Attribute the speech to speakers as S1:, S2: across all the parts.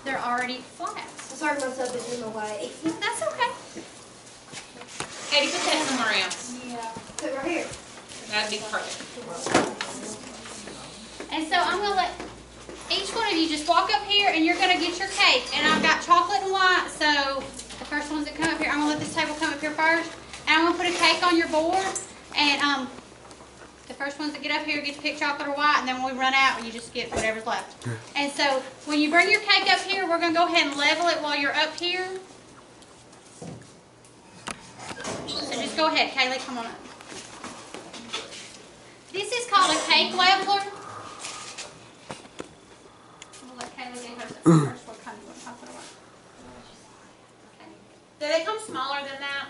S1: they're already flat.
S2: I'm sorry myself is in the way.
S1: That's okay.
S3: Katie, put that somewhere else.
S2: Yeah. Put it right here.
S3: That'd be perfect.
S1: And so I'm going to let each one of you just walk up here and you're going to get your cake. And I've got chocolate and white, so the first ones that come up here, I'm going to let this table come up here first. And I'm going to put a cake on your board. And the first ones that get up here get to pick chocolate or white, and then when we run out, you just get whatever's left. And so when you bring your cake up here, we're going to go ahead and level it while you're up here. So just go ahead, Kaylee, come on up. This is called a cake leveler. We'll let Kaylee do hers up first. What kind you want chocolate or white? Okay.
S3: Do they come smaller than that?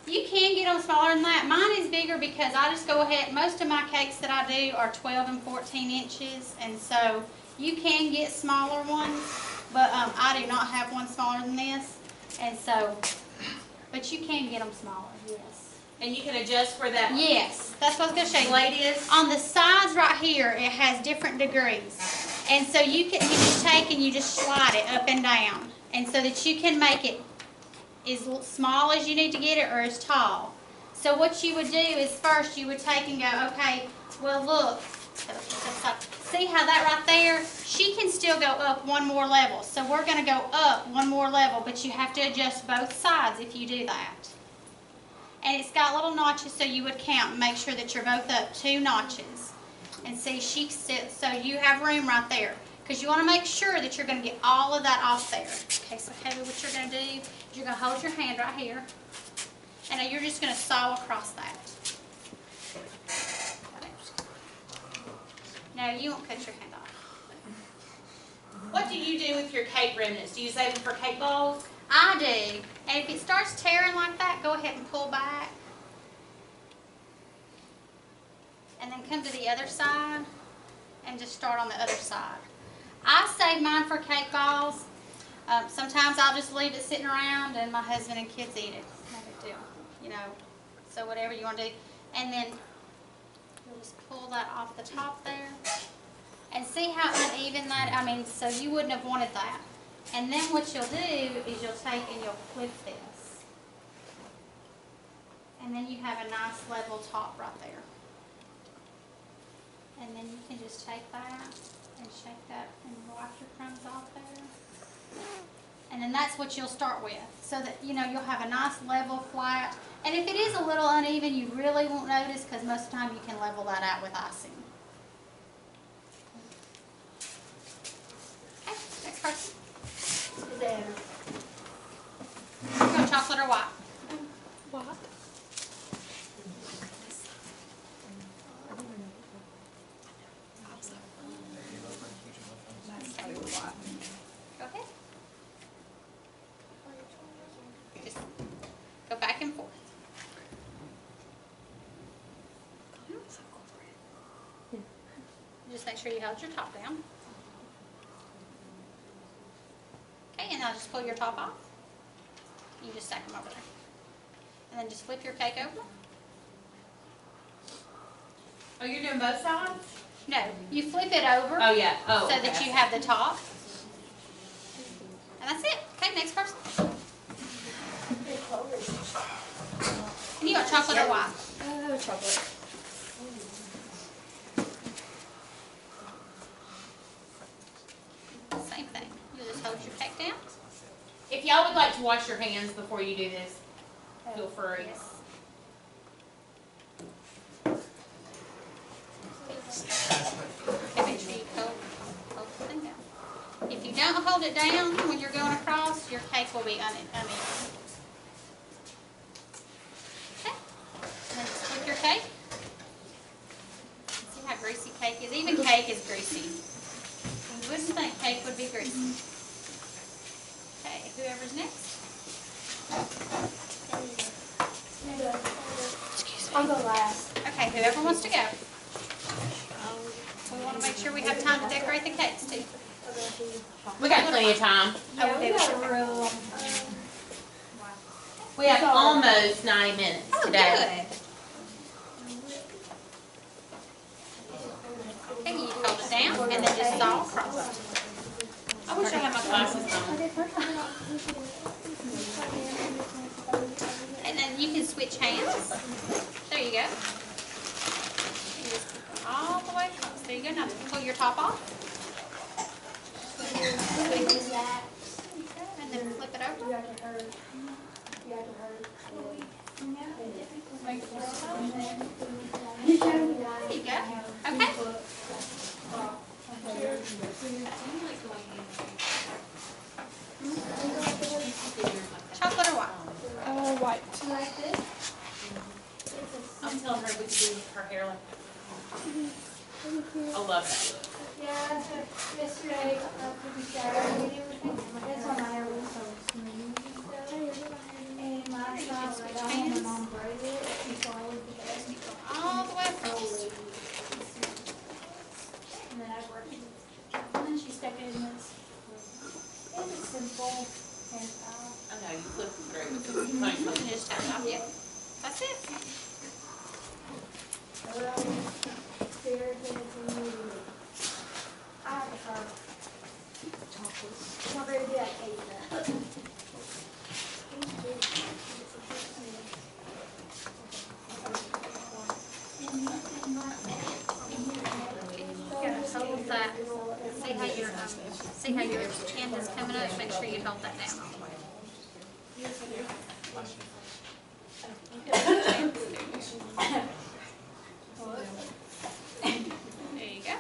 S1: You can get them smaller than that. Mine is bigger because I just go ahead. Most of my cakes that I do are 12 and 14 inches, and so you can get smaller ones, but I do not have one smaller than this, and so, but you can get them smaller, yes.
S3: And you can adjust for that.
S1: Yes, that's what I was going to show you.
S3: Ladies.
S1: On the sides right here, it has different degrees, and so you just take and you just slide it up and down, and so that you can make it as small as you need to get it or as tall. So what you would do is first you would take and go, okay, well look, see how that right there, she can still go up one more level. So we're going to go up one more level, but you have to adjust both sides if you do that. And it's got little notches, so you would count and make sure that you're both up 2 notches. And see, so you have room right there. Because you want to make sure that you're going to get all of that off there. Okay, so Haley, what you're going to do is you're going to hold your hand right here. And you're just going to saw across that. No, you won't cut your hand off.
S3: What do you do with your cake remnants? Do you save them for cake balls?
S1: I do. And if it starts tearing like that, go ahead and pull back. And then come to the other side and just start on the other side. I save mine for cake balls. Sometimes I'll just leave it sitting around and my husband and kids eat it. No big deal, you know. So whatever you want to do. And then you'll just pull that off the top there. And see how uneven that, so you wouldn't have wanted that. And then what you'll do is you'll take and you'll flip this. And then you have a nice level top right there. And then you can just take that and shake that and wipe your crumbs off there. And then that's what you'll start with. So that, you'll have a nice level flat. And if it is a little uneven, you really won't notice because most of the time you can level that out with icing. Okay, next person.
S2: There.
S1: You want chocolate or white?
S2: What?
S1: Go ahead. Just go back and forth. Just make sure you held your top down. Okay, and now just pull your top off. You just stack them over there. And then just flip your cake over.
S3: Oh, you're doing both sides?
S1: No, you flip it over.
S3: Oh, yeah. Oh,
S1: so
S3: okay.
S1: that you have the top. And that's it. Okay, next person. And you want chocolate or white?
S2: Oh, chocolate.
S1: Same thing. You just hold your cake down.
S3: If y'all would like to wash your hands before you do this, feel free.
S1: Yes. Okay, make sure you hold the thing down. If you don't hold it down when you're going across, your cake will be uneven. Okay. And then just flip your cake. See how greasy cake is? Even cake is greasy. You wouldn't think cake would be greasy. Okay, whoever's next.
S2: Excuse me. I'll go last.
S1: Okay, whoever wants to go. We want to make sure we have time to decorate the cakes too.
S3: We got plenty of time.
S2: Yeah, we got a real.
S3: We have almost 90 minutes today.
S1: Good. Okay, you hold it down and then just saw across.
S3: I wish I had my glasses on.
S1: And then you can switch hands. There you go. You just put them all the way across. There you go. Now pull your top off. And then flip it over. There you go. Okay. Chocolate or what?
S2: White.
S3: I'm telling her we could do her hair like that. I love that look.
S2: Yeah, yesterday, that's why my hair was so smooth. And last night, when I got home, my mom braided it, she followed the best.
S1: All the way across.
S2: And then I worked it. And then she stuck it in this. It's a simple hairstyle.
S3: I know, you flip them through with the funny
S1: You can just tap it off. Yeah. That's it.
S2: I have a heart. Not very good at eating that.
S1: You gotta hold that. See how your chin is coming up? Make sure you hold that down. There you go.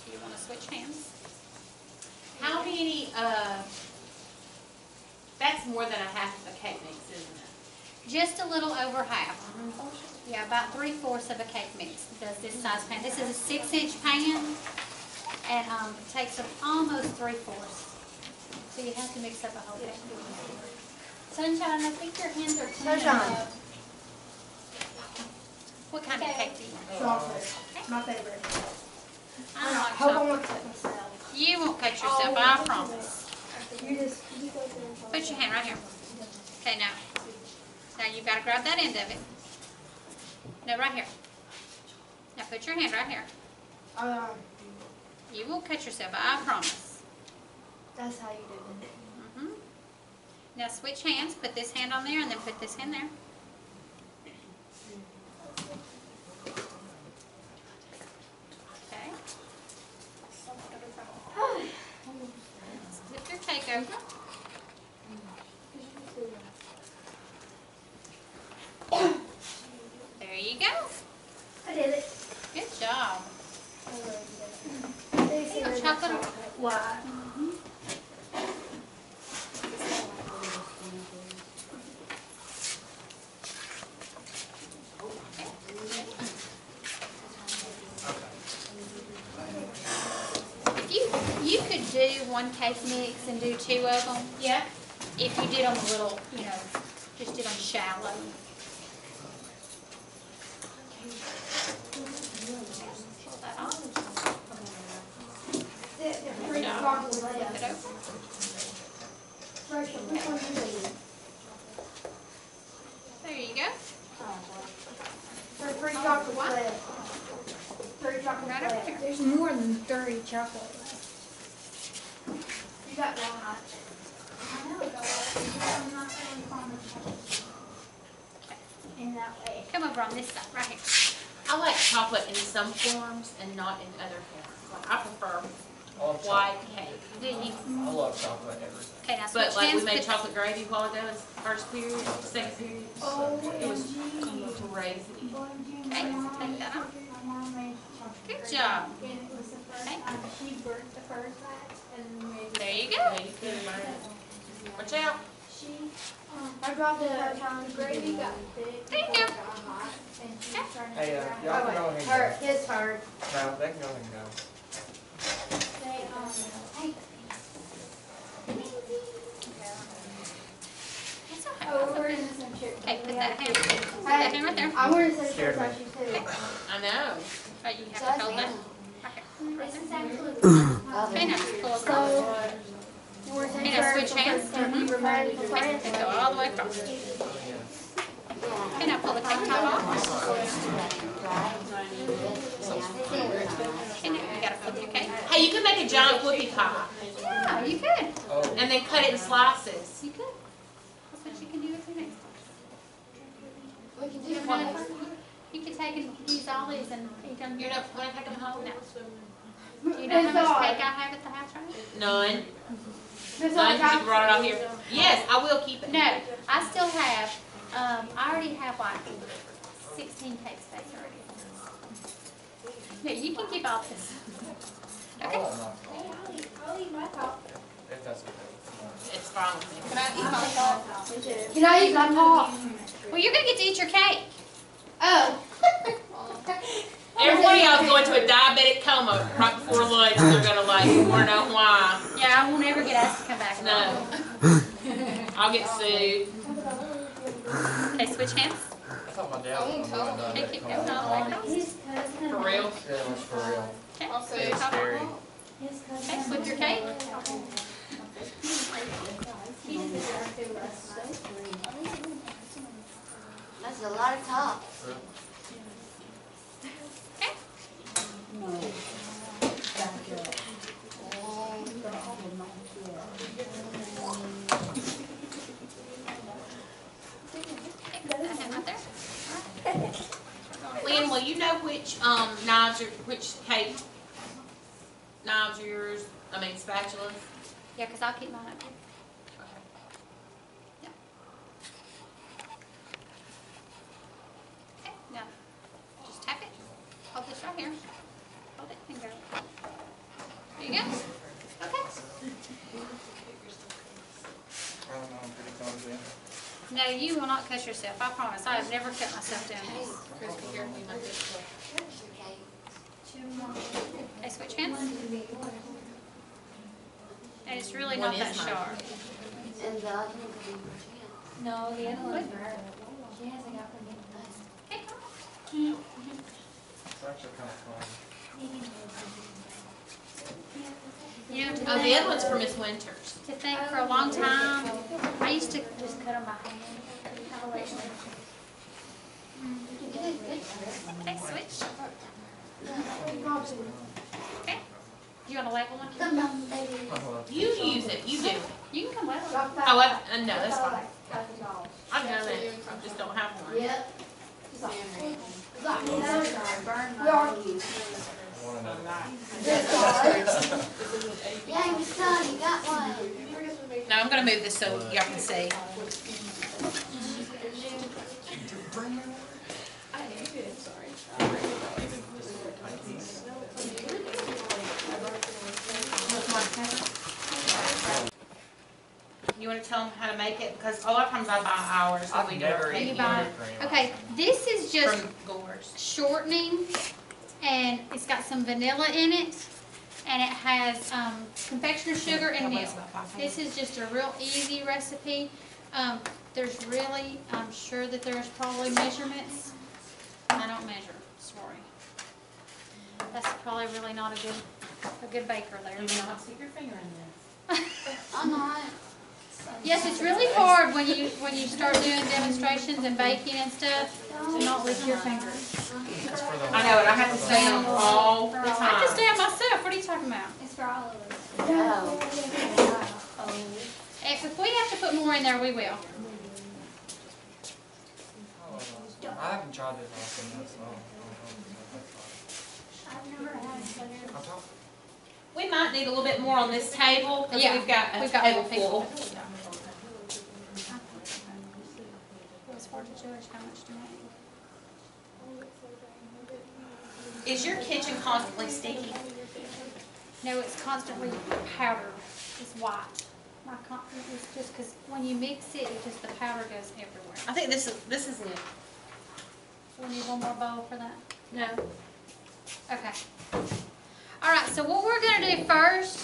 S1: Do you want to switch hands?
S3: How many, that's more than a half of a cake mix, isn't it?
S1: Just a little over half. Yeah, about 3/4 of a cake mix does this size pan. This is a 6-inch pan, and it takes up almost 3/4. So you have to mix up a whole cake. Sunshine, I think your hands are clean.
S2: Sunshine.
S1: What kind of cake do you want?
S2: Chocolate. My favorite.
S1: I don't like
S2: Hope I
S1: chocolate.
S2: won't cut myself.
S1: You won't cut yourself, I promise.
S2: You go through.
S1: Put your hand right here. Okay, now. Now you've got to grab that end of it. No, right here. Now put your hand right here. You won't cut yourself, I promise.
S2: That's how you do it.
S1: Mhm. Now switch hands. Put this hand on there and then put this hand there. Okay. Flip your cake over. There you go.
S2: I did it.
S1: Good job.
S2: Chocolate. Why?
S1: If you could do one cake mix and do 2 of them.
S3: Yeah.
S1: If you did them a little, just did them shallow. Pull that off.
S2: Free chocolate.
S1: Flip it over.
S2: Rachel, which one do you eat?
S1: There you go.
S2: For free chocolate flip. Free chocolate
S1: Right over
S2: flip.
S1: here.
S2: There's more than 30 chocolate left. You got one. I know, I'm not really fond of chocolate. In that way.
S1: Come over on this side, right here.
S3: I like chocolate in some forms and not in other forms. Like, I prefer
S4: I love
S3: white cake.
S1: Do you?
S4: I love chocolate everything.
S1: Okay, now switch
S3: But like we
S1: hands.
S3: made
S1: Put
S3: chocolate gravy a while ago, it's first period, second period. It was crazy.
S1: Okay, take that off. Good job.
S2: And it was the first
S1: Okay.
S2: time she burnt the first batch and made
S1: There you go.
S3: Watch out.
S2: I brought the gravy got thick.
S1: There you go.
S2: Got hot, and she was trying to
S4: Hey,
S2: figure out
S4: y'all
S2: how
S4: can
S2: to-
S4: go ahead and
S2: Hurt, his hurt.
S4: go. No, they can go ahead and go.
S2: They,
S1: Okay,
S2: I want to say
S4: Scared me.
S2: about you too.
S3: I know.
S1: Oh, you have to hold that.
S2: This is actually.
S1: Okay, now just pull
S2: So,
S1: across.
S2: you want to
S1: And now switch hands.
S2: hands?
S1: Go all the way across. Okay, now pull the tank top off. Okay, now you gotta flip your cake.
S3: Hey, you can make a giant whoopie pie
S1: Yeah, you could.
S4: Oh,
S3: and then cut it in slices.
S1: You could. That's what you can do with your next.
S2: We can
S1: You ever done it before? You could take and use all these and eat them.
S3: You know, want to take them home?
S1: Do you know how much cake I have at the house right now?
S3: None. None, 'cause you brought it out here. Yes, I will keep it.
S1: No, I still have, I already have like 16 cakes back already. Yeah, you can keep all this.
S4: I
S1: Okay.
S4: want my fault.
S2: I'll eat my top.
S4: If that's okay.
S3: It's fine with me.
S1: Can I eat my top?
S2: Can I eat my top?
S1: Well, you're gonna get to eat your cake.
S2: Oh.
S3: Every one of y'all is going to a diabetic coma right before lunch. They're gonna like want to know why.
S1: Yeah, I won't ever get asked to come back.
S3: No. I'll get sued.
S1: Okay, switch hands.
S4: I thought my dad was going to
S1: Okay, keep going all the way across.
S2: His cousin.
S3: For real.
S4: Yeah, it was for real.
S1: Okay,
S4: It was
S1: top
S4: scary.
S1: off.
S2: His cousin.
S1: Okay, flip your cake.
S5: That's a lot of top.
S1: Okay. Put that hand out there.
S3: Lynn, will you know which which cake knives are yours? I mean spatulas.
S1: Yeah, because I'll keep mine up here. Okay, now, just tap it. Hold this right here. Hold it and go. There you go. Okay.
S4: I don't know, I'm pretty clumsy.
S1: No, you will not cut yourself. I promise. I have never cut myself doing this. Okay, switch hands. And it's really not
S3: One
S1: that
S3: is mine.
S1: sharp.
S5: And the other one could be your chin.
S2: No, the other one's her. She hasn't got them yet.
S1: Okay, come on.
S4: It's actually kind of fun.
S1: You know,
S3: Oh, the other one's for Miss Winters.
S1: to think for a long time, I used to just cut them by hand. Okay, switch. Okay. You want a level one?
S3: You use it. You do it.
S1: You can come level.
S3: Oh, no, that's fine. I've done it. I just don't have one.
S2: Yep.
S5: We argue.
S4: I want to know.
S5: Yeah, your son, you got one.
S3: No, I'm gonna move this so y'all can see. You want to tell them how to make it? Because a lot of times I buy ours, so
S4: I've
S3: we
S4: never
S3: never
S4: eaten
S1: You buy
S4: whipped cream.
S1: Okay, this is just
S3: from Gore's.
S1: shortening, and it's got some vanilla in it, and it has confectioner sugar and milk. This is just a real easy recipe. There's really, I'm sure that there's probably measurements. I don't measure, sorry. That's probably really not a good baker there.
S3: You may not stick your finger in this.
S5: I'm not.
S1: Yes, it's really hard when you start doing demonstrations and baking and stuff to not lick your fingers.
S4: It's for the.
S3: I know, and I have to stay on them all the
S1: I can
S3: time.
S1: stay on myself. What are you talking about?
S2: It's for all of us.
S5: No.
S1: If we have to put more in there, we will.
S4: I haven't tried it often, that's all.
S2: I've never had it.
S4: I'll talk.
S3: We might need a little bit more on this table, because
S1: Yeah,
S3: we've got a
S1: we've got
S3: table
S1: more people.
S3: full.
S1: As far as Jewish, how much to make?
S3: Is your kitchen constantly sticky?
S1: No, it's constantly powdered. It's white. It's just because when you mix it, the powder goes everywhere.
S3: I think this is it.
S1: So we need one more bowl for that.
S3: No.
S1: Okay. All right, so what we're going to do first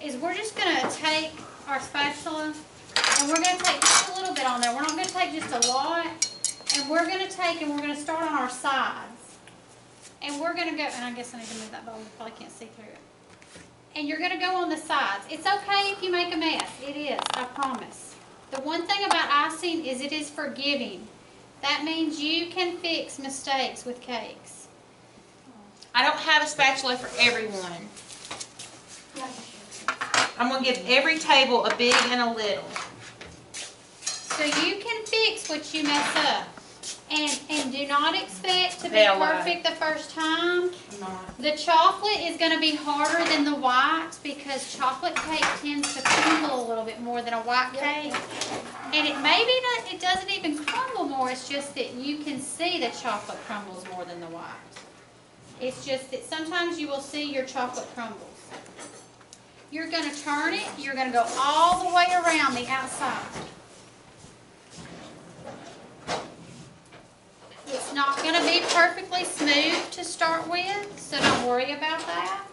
S1: is we're just going to take our spatula and we're going to take just a little bit on there. We're not going to take just a lot, and And we're gonna take and we're gonna start on our sides. And we're gonna go, and I guess I need to move that bowl, you probably can't see through it. And you're gonna go on the sides. It's okay if you make a mess. It is, I promise. The one thing about icing is it is forgiving. That means you can fix mistakes with cakes.
S3: I don't have a spatula for everyone. I'm gonna give every table a big and a little.
S1: So you can fix what you mess up. And do not expect to be
S3: They'll lie.
S1: perfect the first time. The chocolate is going to be harder than the white because chocolate cake tends to crumble a little bit more than a white cake. And it maybe not, it doesn't even crumble more, it's just that you can see the chocolate crumbles more than the white. It's just that sometimes you will see your chocolate crumbles. You're going to turn it, you're going to go all the way around the outside. It's not going to be perfectly smooth to start with, so don't worry about that.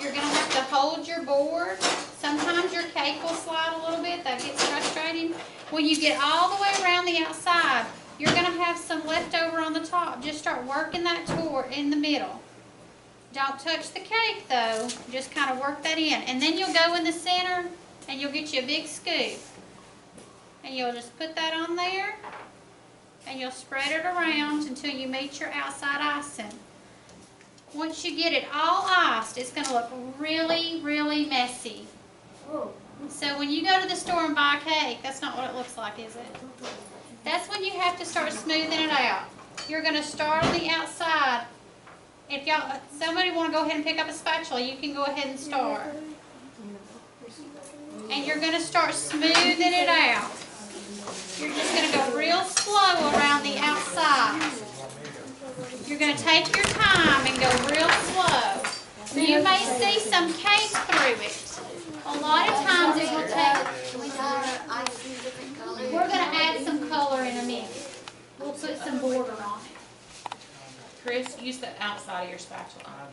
S1: You're going to have to hold your board. Sometimes your cake will slide a little bit. That gets frustrating. When you get all the way around the outside, you're going to have some left over on the top. Just start working that toward in the middle. Don't touch the cake, though. Just kind of work that in. And then you'll go in the center, and you'll get you a big scoop. And you'll just put that on there. And you'll spread it around until you meet your outside icing. Once you get it all iced, it's going to look really, really messy. So when you go to the store and buy a cake, that's not what it looks like, is it? That's when you have to start smoothing it out. You're going to start on the outside. If y'all, somebody want to go ahead and pick up a spatula, you can go ahead and start. And you're going to start smoothing it out. You're just going to go real slow around the outside. You're going to take your time and go real slow. You may see some cake through it. A lot of times it will take... We're going to add some color in a minute. We'll put some border on it.
S3: Chris, use the outside of your spatula.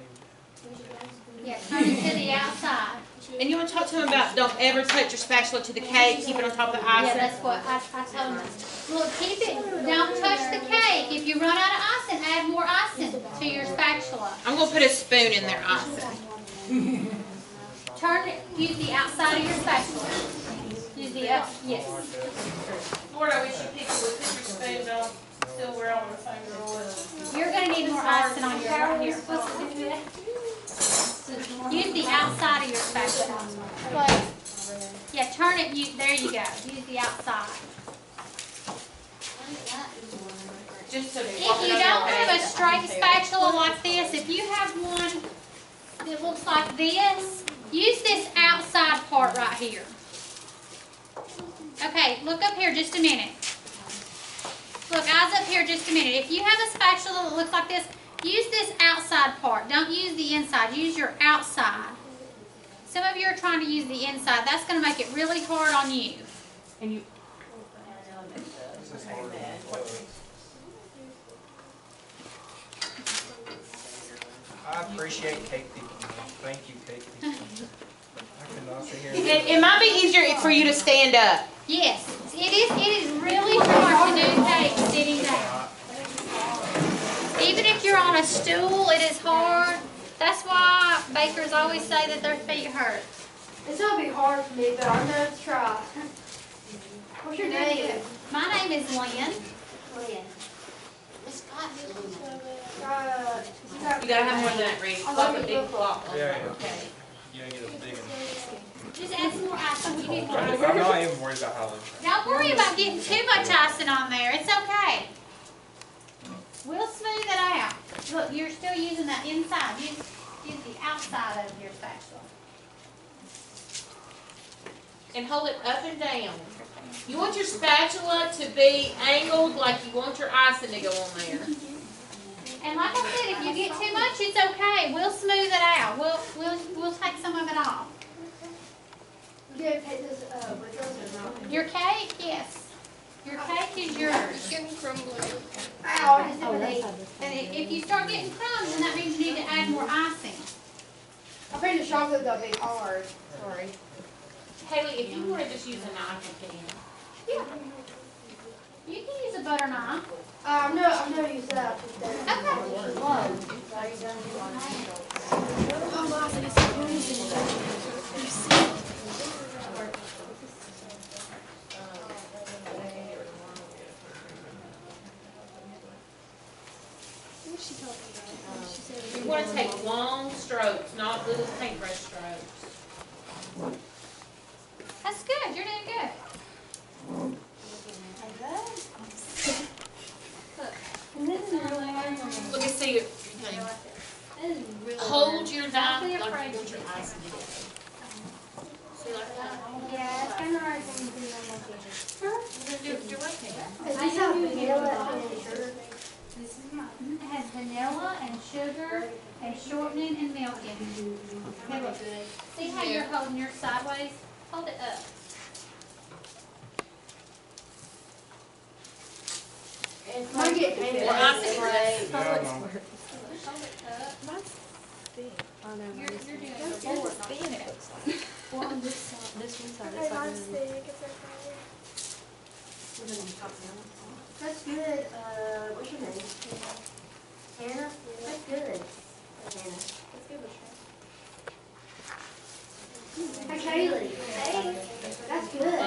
S1: Yeah, turn it to the outside.
S3: And you want to talk to him about don't ever touch your spatula to the cake, keep it on top of the
S1: Yeah,
S3: icing.
S1: that's what I told them. Look, keep it, don't touch the cake. If you run out of icing, add more icing to your spatula.
S3: I'm going to put a spoon in there icing.
S1: Turn it, use the outside of your spatula. Use the up, yes.
S3: Lord, I wish you picked your spoons off. Still we're on the finger oil.
S1: You're going to need more icing on your right here. Use the outside of your spatula. Yeah, turn it, there you go. Use the outside.
S3: Just so
S1: If you don't have a straight spatula like this, if you have one that looks like this, use this outside part right here. Okay, look up here just a minute. Look, eyes up here just a minute. If you have a spatula that looks like this, use this outside part. Don't use the inside. Use your outside. Some of you are trying to use the inside. That's going to make it really hard on you.
S3: And you.
S4: I appreciate cake picking. Thank you, cake picking. I cannot sit here.
S3: It might be easier for you to stand up.
S1: Yes, it is really hard to do cake sitting down. Even if you're on a stool, it is hard. That's why bakers always say that their feet hurt.
S2: It's gonna be hard for me, but I'm gonna try. What's your name?
S1: My name is Lynn.
S5: Miss Scott's doing it.
S3: You gotta have more than that, Reed. Like a big block.
S4: Yeah, yeah.
S3: Okay.
S4: You ain't get a big one.
S1: Just add some more icing. You need more
S4: I'm
S1: icing.
S4: not even worried about how long.
S1: Don't worry about getting too much icing on there. It's okay. We'll smooth it out. Look, you're still using that inside. Use the outside of your spatula.
S3: And hold it up and down. You want your spatula to be angled like you want your icing to go on there.
S1: And like I said, if you get too much, it's okay. We'll smooth it out. We'll take some of it off.
S2: You gonna take this with us or not?
S1: Your cake, yes. Your cake is yours.
S2: Ow, I just did my knee.
S1: And if you start getting crumbs, then that means you need to add more icing.
S2: I think the chocolate's gonna be hard. Sorry.
S3: Haley, if you want to just use a knife, you can.
S1: Yeah. You can use a butter knife.
S2: I've never used that.
S3: You want to take long strokes, not little paintbrush strokes.
S1: That's good. You're doing good.
S3: Let me see your thing. Hold your knife like you want your eyes to be. See like that?
S2: Yeah, it's kind of hard for me to do on my kitchen.
S3: Do your right hand.
S2: Is this how vanilla and sugar?
S1: It has vanilla and sugar and shortening and milk in it. Okay, look. See how you're holding yours sideways? Hold it up.
S2: Might get painted.
S3: Well, I see
S2: Right.
S4: Yeah, I know.
S1: Hold it up. You're doing good.
S5: Well, on this side, this one side, it's like
S2: That's good. What's your name? Hannah? That's good. Hannah. Hey, Kaylee. Hey. That's good.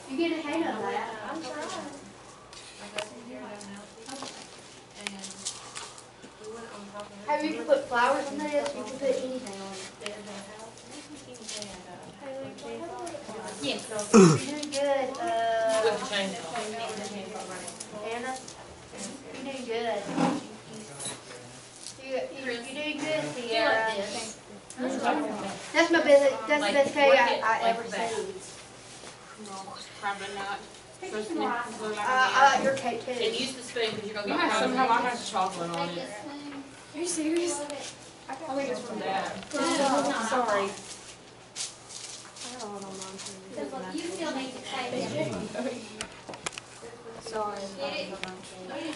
S2: You get a hang of that. I'm trying. Have you put flowers on this? You can put anything on it.
S1: Yes.
S2: You're doing good.
S3: With the chainsaw.
S2: Anna, you're doing good. You're doing good,
S3: Do
S2: Sierra.
S3: like this.
S2: That's my best. That's the best cake
S3: Work
S2: I
S3: it like
S2: ever
S3: that.
S2: seen.
S3: Probably not.
S2: Your cake
S3: And
S2: too.
S3: use the spoon because you're gonna get somehow I have chocolate on
S1: Take
S3: it.
S1: this spoon.
S5: Are you serious?
S3: I think it's from Dad.
S5: Sorry.
S1: So look, you still need to take it.
S5: Sorry.
S1: Get it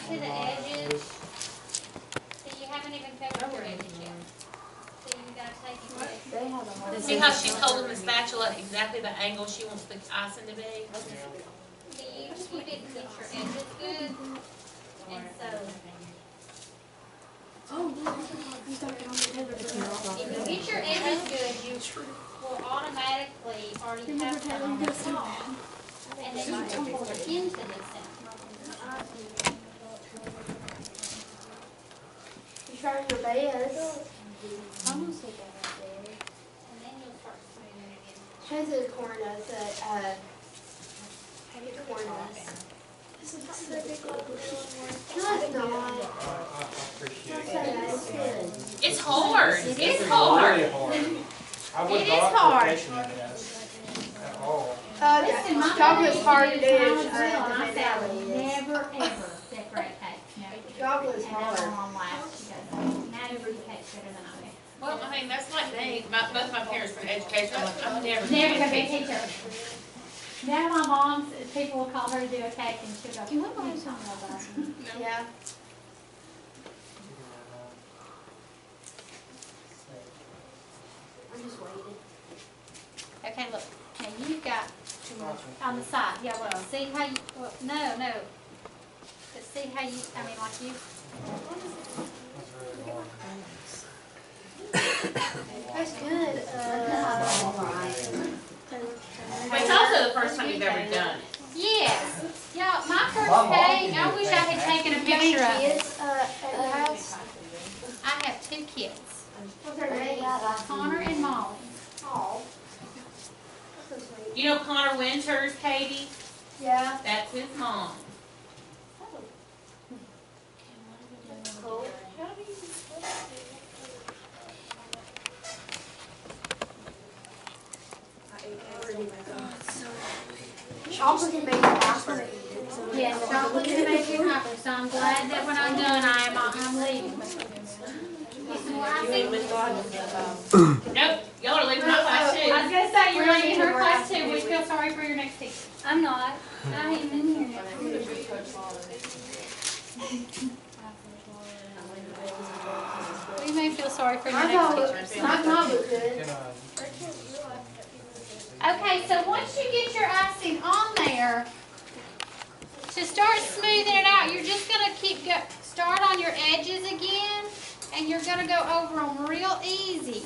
S1: to the edges. See, you haven't even covered your edges yet. So you gotta take it.
S5: They have a hard
S3: See how she's holding the spatula exactly the angle she wants the icing to be?
S1: See, you didn't get your edges good. And so, if you get your edges good, you will automatically already have some on the top. And then you can pour it into the center.
S2: You trying your best.
S5: I'm gonna take that right there.
S1: And then you'll start smoothing it in.
S2: Try the corn nuts. Corn nuts.
S5: This is so big.
S2: No, it's not.
S4: I appreciate
S2: It's
S4: it.
S2: so good.
S3: It's hard. It's
S4: Really
S3: hard.
S4: hard. I would
S1: It is
S4: not
S1: hard.
S4: profession in this at all.
S1: Listen, my
S2: Chocolate's
S1: mother
S2: hard to
S1: used
S2: do.
S1: use
S2: The
S1: Towel and I said,
S2: vanilla is.
S1: never ever decorate cakes. Never.
S2: Chocolate's
S1: And then my
S2: hard.
S1: mom laughed. She goes, now you do cakes better than I do.
S3: Well, I mean, that's like me. Both my parents were in education. I'm like, I'm never.
S1: Never gonna be a
S3: teacher.
S1: teacher. Now my mom, people will call her to do a cake and she'll go,
S5: Do you want to buy something like that?
S2: Yeah. I'm just waiting.
S1: okay, look, now you've got on the side, yeah, well, see how you, well, no, but see how you, I mean, like you,
S2: That's good.
S3: But it's also the first time you've ever done it.
S1: yes, y'all, my first
S4: My mom
S1: cake,
S4: did
S1: I wish I had taken a
S2: You got any
S1: picture of it.
S2: kids at your house?
S1: I have 2 kids,
S2: What's their name?
S1: Connor and Molly.
S2: Aw. That's so sweet.
S3: You know Connor Winters, Katie?
S2: Yeah.
S3: That's his mom.
S2: Cool. Chocolate can make you happy.
S1: Yes, chocolate can make you happy, so I'm glad that when I'm done, I'm leaving. Get some more icing?
S3: Nope, y'all are leaving my class
S1: I
S3: too.
S1: was gonna say, you're leaving her class too, we feel sorry for your next teacher.
S5: I'm not. I ain't been here yet.
S1: We may feel sorry for your
S2: My
S1: next
S2: dog,
S1: teacher.
S2: my dog was good.
S4: Can
S1: Okay, so once you get your icing on there, To start smoothing it out, you're just gonna start on your edges again, and you're gonna go over them real easy.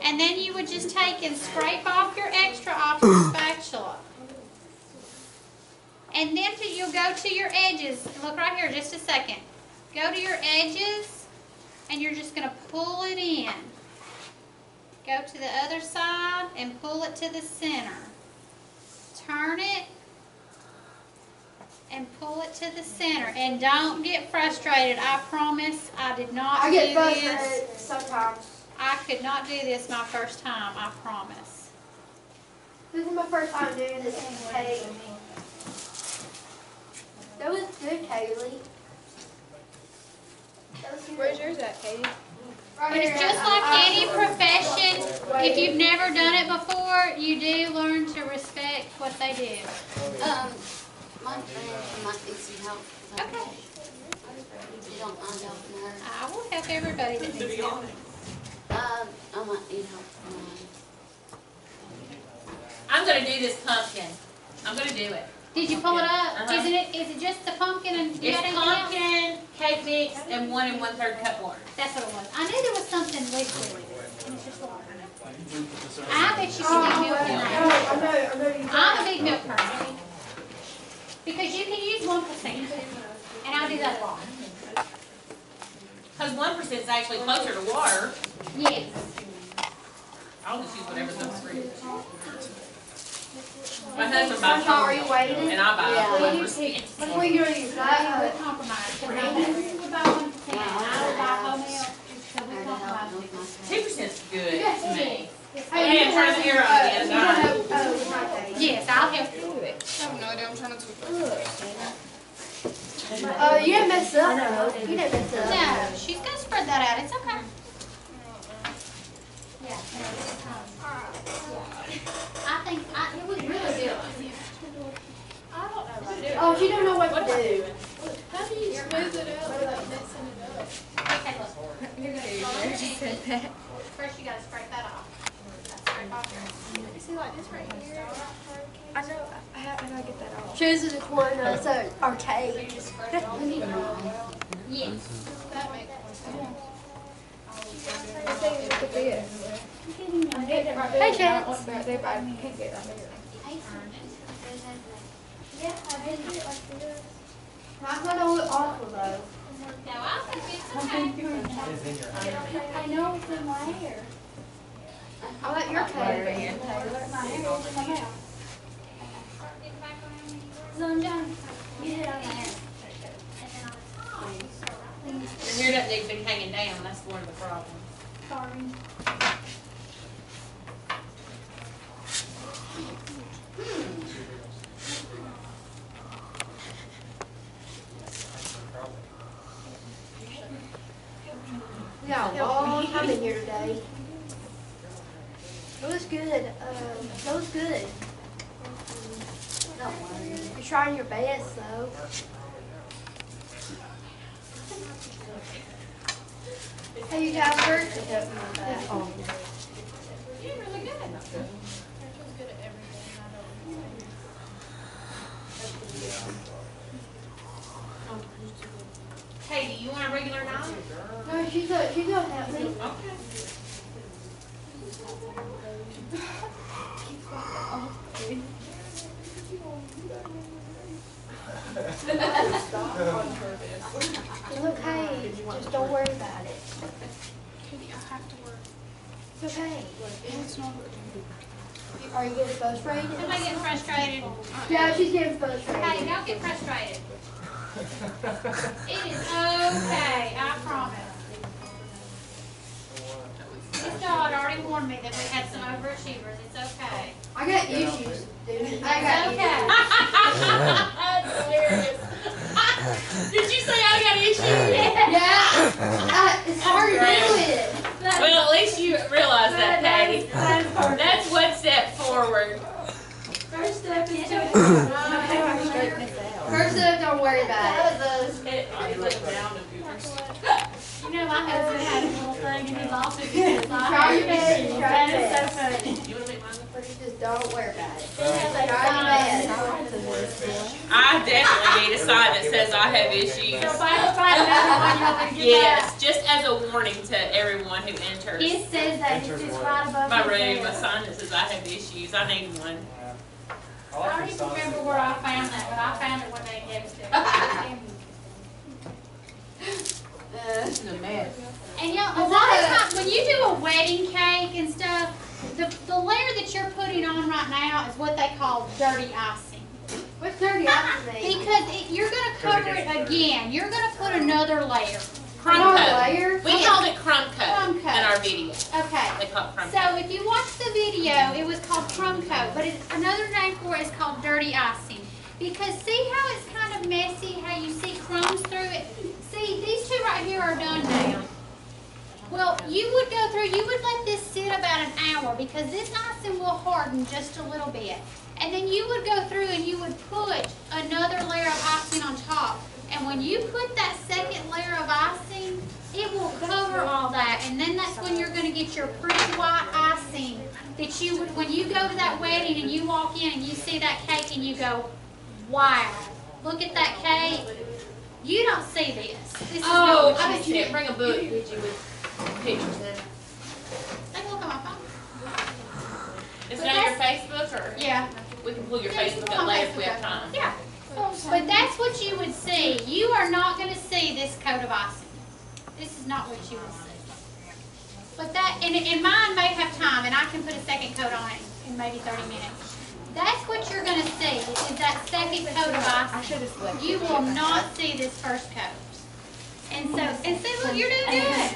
S1: And then you would just take and scrape off your extra off your spatula. And then you'll go to your edges. Look right here, just a second. Go to your edges, and you're just gonna pull it in. Go to the other side and pull it to the center. Turn it and pull it to the center. And don't get frustrated. I promise I did not do
S2: get
S1: this.
S2: frustrated sometimes.
S1: I could not do this my first time, I promise.
S2: This is my first time doing this cake. That was good, Kaylee. That was good.
S5: Where's yours at, Katie?
S2: Right
S1: But it's
S2: here.
S1: just like any profession. If you've never done it before, you do learn to respect what they do.
S5: My friend might need some help.
S1: Okay.
S5: If you don't mind helping her.
S1: I will help everybody that needs help.
S5: I might need help from mine.
S3: I'm gonna do this pumpkin. I'm gonna do it.
S1: Did you pull it up?
S3: Uh-huh.
S1: Is it just the pumpkin and you
S3: It's
S1: got anything else?
S3: pumpkin, cake mix, and 1 1/3 cup water.
S1: That's what it was. I knew there was something liquid. And it's just water. I bet you can get milk in that. I'm a big milk person. Because you can use 1%. And I do that a lot.
S3: Because 1% is actually closer to water.
S1: Yes.
S3: I'll just use whatever's in the fridge. My husband buys
S2: Are you
S3: milk,
S2: waiting?
S3: and I buy
S5: Yeah.
S3: 1%.
S2: What are you doing?
S1: We compromise. Because my husband would buy 1%. And I would buy whole milk. So we
S5: Her to help
S1: compromise.
S5: me with my cake.
S3: 2% is good to me.
S2: Hey,
S3: And turn the air on again.
S1: Yes, I'll help you.
S2: You didn't mess up. You didn't mess up.
S1: No, she's going to spread that out. It's okay. Yeah. I think it was really good.
S2: Oh, she don't know what to do.
S6: How do you smooth it out without messing it up?
S1: Okay, look. You're going to roll your hand. First, you got to scrape that off. Scrape off your
S6: See, like this right here. I know. How do I get that off?
S2: Choose the corner, so our cake.
S1: Yes.
S6: That makes more sense. Say look at this.
S2: Hey, Chance.
S6: Back there, but I can't get it right here.
S2: Yeah, I did it like this. Not gonna look awful though.
S1: No, I think it's okay.
S4: It is in your hand.
S2: I know it's in my hair. I let your cake. My hair is in my mouth. Sunshine, get it out of my hair.
S3: Your hair doesn't need to be hanging down. That's one of the problems.
S2: Sorry. We got a long time in here today. It was good. That was good.
S5: Don't worry.
S2: You're trying your best though. Hey, you Jasper.
S1: You did really good.
S6: Rachel's good at everything. I don't.
S3: Katie, you want a regular knife?
S2: No, she's gonna help me.
S3: Okay.
S2: It's okay. Just don't worry about it.
S6: Katie, I have to work.
S2: It's okay.
S6: It's not.
S2: Are you getting frustrated?
S1: Somebody getting frustrated?
S2: Yeah, she's getting frustrated.
S1: Hey, don't get frustrated. It is okay, I promise. Miss Dodd already warned me that we had some overachievers. It's okay.
S2: I got issues, dude. I
S1: It's
S2: got
S1: okay.
S3: That's hilarious. Did you say I got issues?
S2: Yeah. It's hard to do it.
S3: Well, at least you realize that, Katie. That's one step forward.
S2: First step is to First step, don't worry about it.
S1: You know, my husband had a little thing and he lost it because
S2: Try your best. Try
S1: That
S2: your
S1: is
S2: best.
S1: so funny.
S3: You want to make mine look pretty?
S2: Just don't worry about it.
S1: He has a
S2: Try your
S1: sign.
S2: best.
S3: I definitely need a sign that says I have issues.
S2: So by the time everyone you want me to get
S3: Yes, just as a warning to everyone who
S2: that,
S3: enters
S2: it says that it's just right above
S3: my
S2: his
S3: room, a
S2: bed.
S3: sign that says I have issues. I need one.
S1: I don't even remember where I found that, but I found it when they gave it to me.
S5: This is a mess.
S1: And you know, a lot of times when you do a wedding cake and stuff, the layer that you're putting on right now is what they call dirty icing.
S2: What's dirty icing mean?
S1: Because you're going to cover it again. You're going to put another layer.
S3: Crumb
S2: Another
S3: coat.
S2: layer?
S3: We called it crumb coat
S1: Crumb
S3: in
S1: coat.
S3: our video.
S1: Okay.
S3: They call it crumb
S1: So
S3: coat.
S1: if you watch the video, it was called crumb coat, but another name for it is called dirty icing. Because see how it's kind of messy, how you see crumbs through it? See, these two right here are done now. Well, you would go through, you would let this sit about an hour because this icing will harden just a little bit. And then you would go through and you would put another layer of icing on top. And when you put that second layer of icing, it will cover all that. And then that's when you're going to get your pretty white icing that you would, when you go to that wedding and you walk in and you see that cake and you go, wow, look at that cake. You don't see this. This is not
S3: Oh,
S1: what
S3: I
S1: you
S3: bet you
S1: see.
S3: didn't bring a book, did you, with pictures in it?
S1: Take a look at my phone.
S3: Is
S1: But
S3: it on your
S1: that's-
S3: Facebook, or
S1: Yeah.
S3: we can pull your
S1: Yeah, you can
S3: Facebook
S1: go
S3: up
S1: on
S3: later if we
S1: Facebook.
S3: have time?
S1: Yeah. But that's what you would see. You are not going to see this coat of icing. This is not what you would see. But that, and mine may have time, and I can put a second coat on it in maybe 30 minutes. That's what you're going to see, is that second coat of icing. You will not see this first coat. And so, and see, look, you're doing good.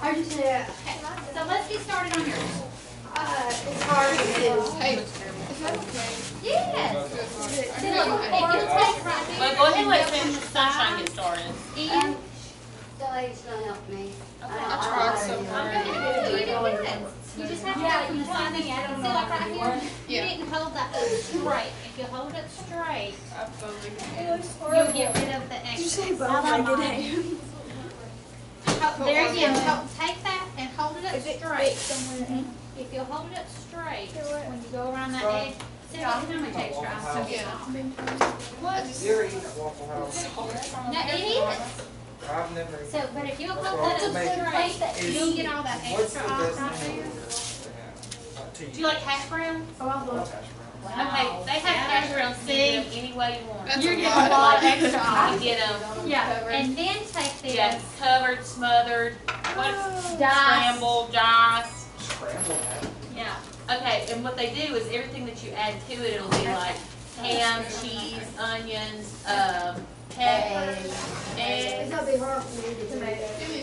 S2: I just said,
S1: Okay, so let's get started on yours.
S2: it's hard to do.
S6: Hey,
S1: Yes. See, look, if you'll take right here.
S3: Well, go ahead and let
S1: go from
S3: Finish
S1: the
S3: the sunshine
S1: side
S3: get started.
S1: in.
S2: The lady's gonna help me.
S6: I tried so hard.
S1: You do good. You just have to go from the side and see like right here.
S6: Yeah.
S1: You didn't hold that up straight. If you hold it straight,
S6: Absolutely.
S1: you'll get rid of the extra.
S2: say both
S1: I like
S2: legged
S1: mine. There again, take that and hold it up straight. If you hold it up straight, when you go around that edge, see how much extra ice you get.
S4: You're eating at Waffle House.
S1: No, it is.
S4: I've never.
S1: So, but if you'll hold that up straight, you'll get all that
S4: What's
S1: extra
S4: the
S1: ice
S4: best
S1: right
S4: thing
S1: there.
S4: to
S3: Do you like hash browns?
S1: Oh, I love
S3: Okay, they have hash browns, you can get them any way you want.
S6: That's
S1: You're
S6: a
S1: getting
S6: lot.
S1: a lot of extra
S3: You
S1: ice.
S3: can get them,
S1: Yeah, and then take this.
S3: yeah, covered, smothered, what's
S1: Dice.
S3: scrambled, dice.
S4: Scramble that.
S3: Yeah. Okay, and what they do is everything that you add to it, it'll be like ham, cheese, onions, pepper,
S2: It's
S3: eggs,
S2: gonna be hard for me to do.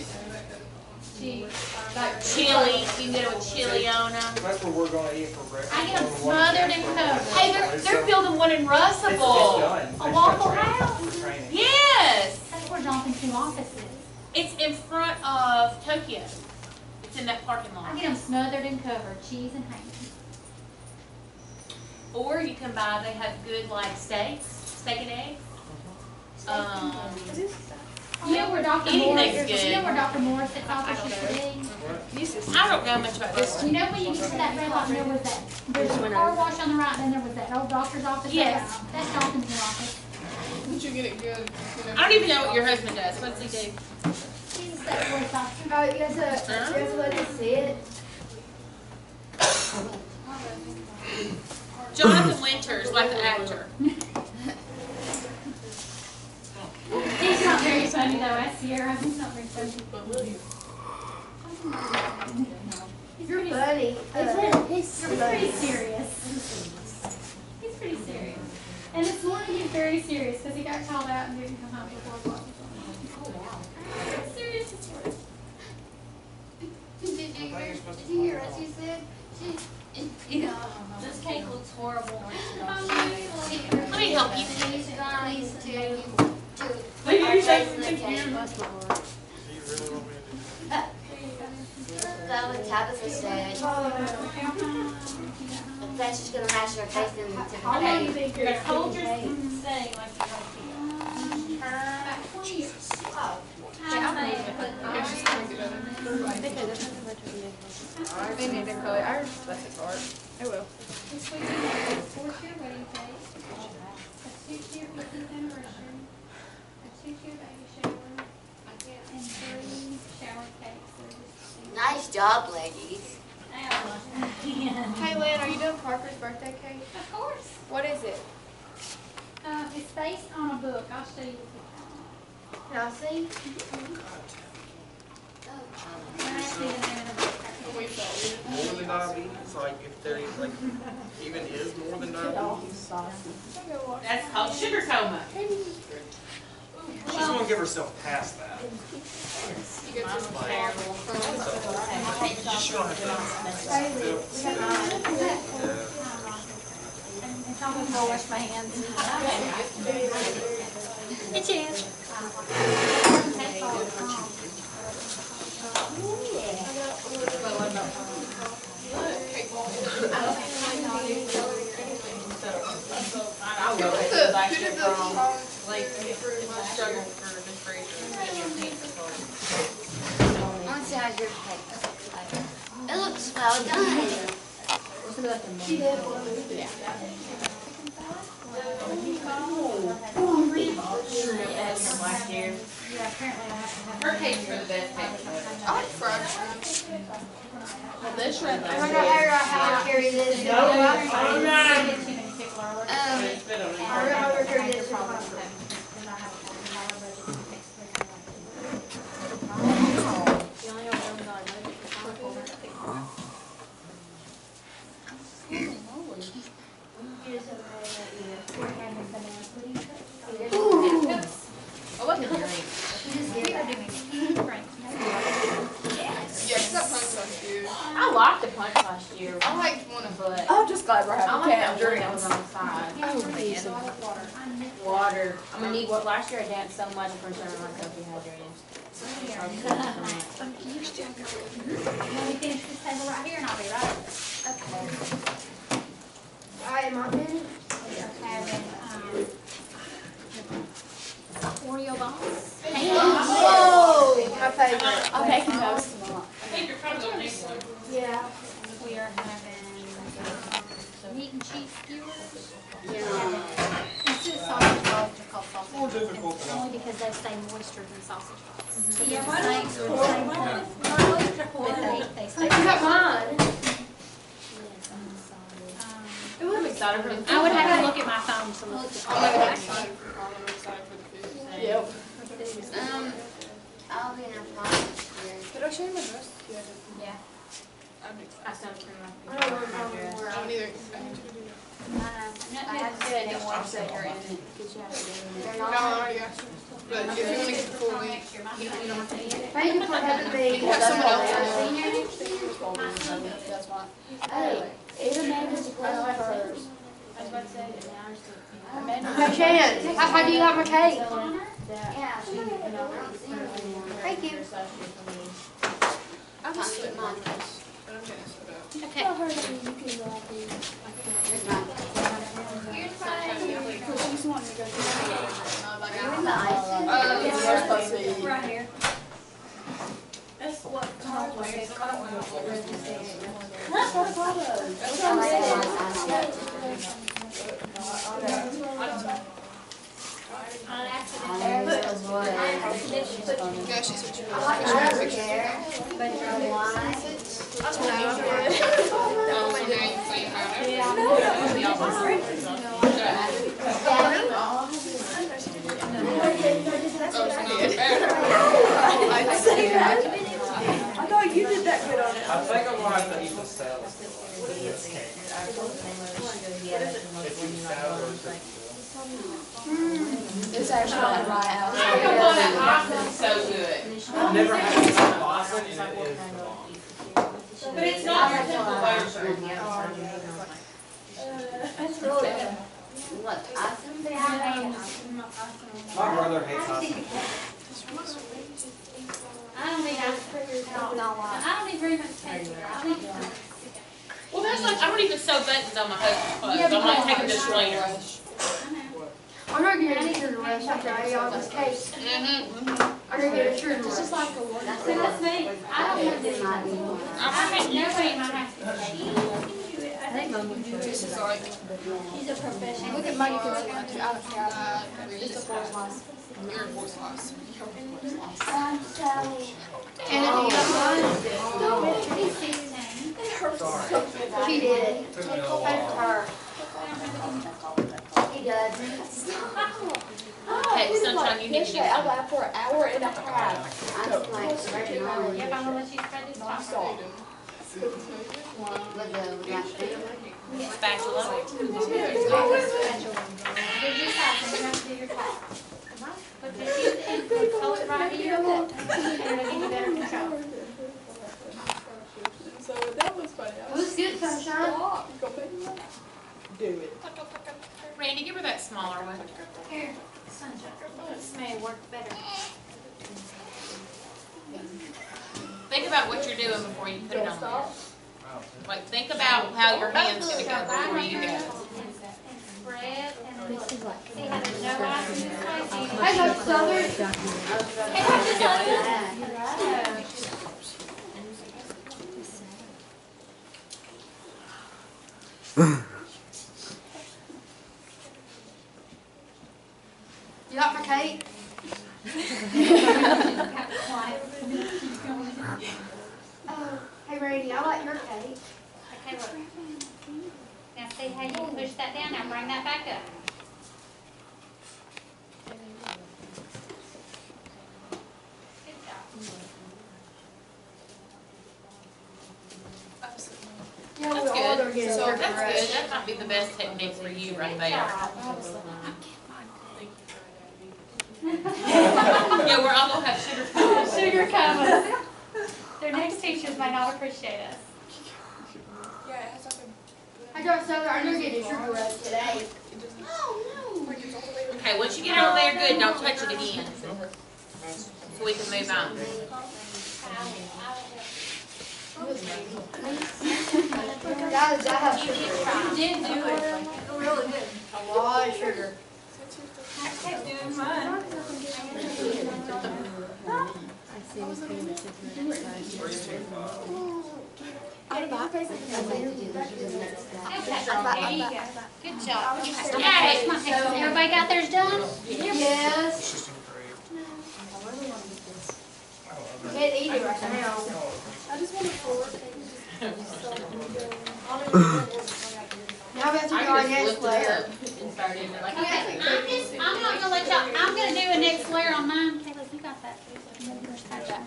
S3: chili. You can get it with chili on them.
S4: That's what we're gonna eat for breakfast.
S1: I get them smothered and covered.
S3: Hey, they're building one in
S4: It's
S3: Russellville.
S4: done.
S3: A Waffle House?
S4: For training.
S3: Yes.
S1: That's where Jonathan's new office is.
S3: It's in front of Tokyo. It's in that parking
S1: I
S3: lot.
S1: get them smothered and covered, cheese and ham.
S3: Or you can buy, they have good like steaks, steak and eggs.
S1: You know where Dr.
S3: Anything's
S1: Morris,
S3: good.
S1: you know where Dr. Morris's office used to be?
S3: I don't know much about this.
S1: You know when you get to that red light, and there was that, there's a car wash on the right, and then there was that old doctor's office.
S3: Yes.
S1: That's Jonathan's new office.
S6: Did you get it good?
S3: I don't even know what your husband does. What does he do?
S1: He's that voice doctor.
S2: Oh, you guys let us see it?
S3: Jonathan Winters, like the actor.
S1: He's not very funny though, I Sierra. He's not very funny.
S2: You're funny.
S1: He's pretty serious. He's pretty serious. And this morning he's very serious because he got called out and didn't come home before work. Serious as well.
S2: Did you hear what she said?
S5: This cake looks horrible.
S3: Let me help you.
S2: Please to
S7: That what Tabitha said. That's just gonna mash her face into the cake.
S1: You're gonna hold your thing like you're gonna turn about 20 years.
S6: Yeah, she's gonna get it. They need to call it. I respect it for it. I will.
S1: What's your wedding cake?
S7: job, ladies.
S6: Hey Lynn, are you doing Parker's birthday cake?
S2: Of course.
S6: What is it?
S2: It's based on a book. I'll show you.
S6: Can I see?
S2: That's the name of the book.
S4: More than diabetes, like if there is, like, even is more than diabetes.
S3: That's called sugar coma.
S4: She's gonna give herself past that.
S3: Mine's terrible.
S4: She's gonna have
S2: It's always gonna wash my hands. It is.
S3: I love it. It's actually from, like, struggle for the freezer.
S7: I want to see how your cake looks like. It looks well done.
S3: Last year.
S2: Yeah, apparently I have to have.
S3: Her cake's for the best cake.
S6: I like fried shrimp. Well, this shrimp.
S7: I'm gonna figure out how to carry this.
S2: Too many people are allergic.
S7: I don't know how to carry this.
S3: I wasn't drink.
S6: Yeah, 'cause that punch last year.
S3: I liked the punch last year,
S6: I liked one of them.
S3: but
S5: I'm just glad we're
S3: I
S5: having
S3: like that
S5: canned
S3: drink that
S5: drinks.
S3: was on the side.
S5: Oh,
S3: Water. I'm gonna need what last year I danced so much for sure myself dehydrated.
S2: Let me finish this table right here and I'll be right over.
S7: Alright, am I finished?
S2: We are having, Oreo balls.
S7: Whoa! My favorite.
S5: I'm making toast tomorrow.
S3: I think you're probably gonna need one.
S7: Yeah.
S2: We are having meat and cheese skewers.
S7: Yeah.
S2: Instead of sausage balls, they're called sausage
S4: More
S2: balls.
S4: difficult than
S2: Only because they stay moister than sausage balls.
S7: Yeah,
S2: They're
S7: why
S2: the
S7: don't
S2: same, they stay.
S7: You got mine.
S3: I'm excited for the
S2: I would have to look at my phone to look at.
S6: I'm excited for the food.
S5: Yep.
S7: I'll be in a process here.
S6: Did I show you my dress? Yeah.
S2: Yeah.
S6: I'm
S3: I
S6: excited.
S3: still have to bring my.
S7: I don't know if I'm
S6: I
S7: more.
S6: don't either. I need to do that.
S5: I have to do it in one that you're in it, because you have to do it.
S7: They're
S6: No, I
S7: not.
S6: already asked you. But if you want to get the full week,
S7: Thank you for having me.
S6: you can have someone else in there.
S5: That's fine.
S7: Hey,
S5: It Amanda's class first. I was about to say, and ours to. Amanda.
S7: I can. How do you like my cake?
S5: That.
S7: Yeah. Thank you.
S6: I'm just sitting on this. But I'm gonna sit up.
S2: Okay.
S5: Tell her that you can go out there.
S7: Here's mine.
S5: She's wanting to go to
S7: Where's the ice?
S5: We're supposed to be.
S2: Right here.
S5: That's what. I don't want to.
S6: Yeah, she's what you
S7: I don't care. But you know why?
S6: Oh, so now you clean that up.
S5: I thought you did that good on it.
S4: I think I'm gonna have to eat the salad. It's salad or is it?
S5: It's actually like right
S3: I don't know that
S5: out.
S3: Boston's so good.
S4: I've never had it in Boston and it is the bomb.
S3: But it's not your typical butter.
S5: That's really.
S7: What, awesome?
S4: My brother hates icing.
S2: I don't need ice cream at all. I don't need very much cake. I need
S3: Well, that's like, I don't even sew buttons on my husband's clothes. I'm like taking this later.
S7: I'm gonna get a shirt rush after I eat all this cake. I'm gonna get a shirt rush.
S2: just like a one. That's me. I don't want this.
S7: It might be more.
S2: I think nobody in my house can take it.
S7: think Mom would do
S3: This
S7: it.
S3: is like,
S2: He's a professional.
S7: Look at Mike because it's out of cabin. It's a voice loss.
S3: your voice loss.
S2: I'm Sally.
S7: And then you got mine.
S1: He's 16.
S7: She did it.
S4: Took me a little
S7: Thank
S4: while.
S7: her. He does.
S3: Okay, Sunshine, you need to do
S6: Yesterday, I
S3: something.
S6: laughed for an hour and a half.
S7: I'm just like, stretching on.
S1: Yep, I'm gonna let you spread this top.
S6: Non-stop.
S7: With the spatula.
S3: Spatula.
S1: Do your side, so you have to do your top. Put this in, hold it right here, and it'll give you better control.
S6: So that was funny.
S7: It was good, Sunshine.
S6: Stop. You gonna make me laugh? Do it.
S3: Randy, give her that smaller one.
S1: Here, Sunshine, this may work better.
S3: Think about what you're doing before you put it
S6: Don't
S3: on there.
S6: stop.
S3: Like, think about how your hand's gonna go before you go.
S1: Spread and look. See how there's no ice in this place? So you
S7: Hey,
S1: can-
S7: Coach Southern. You like my cake? Hey, Randy, I like your cake.
S1: Okay, look. Now see how you push that down, now bring that back up. Good job.
S7: Yeah,
S3: That's
S7: we all are
S3: good.
S7: getting
S3: So
S7: different
S3: that's
S7: rest.
S3: good. That might be the best technique for you right there. Yeah, we're all gonna have sugar cookies.
S1: Sugar comas. Their next teachers may not appreciate us.
S6: Yeah, it has like a.
S7: Hey, Coach Southern, I know getting sugar rush today.
S6: It doesn't. Like it's all the way to.
S3: Okay, once you get over there, good, don't touch it again. So we can move on.
S7: Guys, I have sugar.
S1: You did do it.
S7: Really good. A lot of sugar.
S1: I kept doing mine. Okay, there you go. Good job. Okay, so everybody got theirs done?
S7: Yes.
S4: Assistant grade. I love it.
S7: Can't eat it right now.
S6: I just want to forward.
S7: Now we have to do our next layer.
S1: Okay, I'm not gonna let y'all, I'm gonna do a next layer on mine. Caleb, you got that? Yours got that.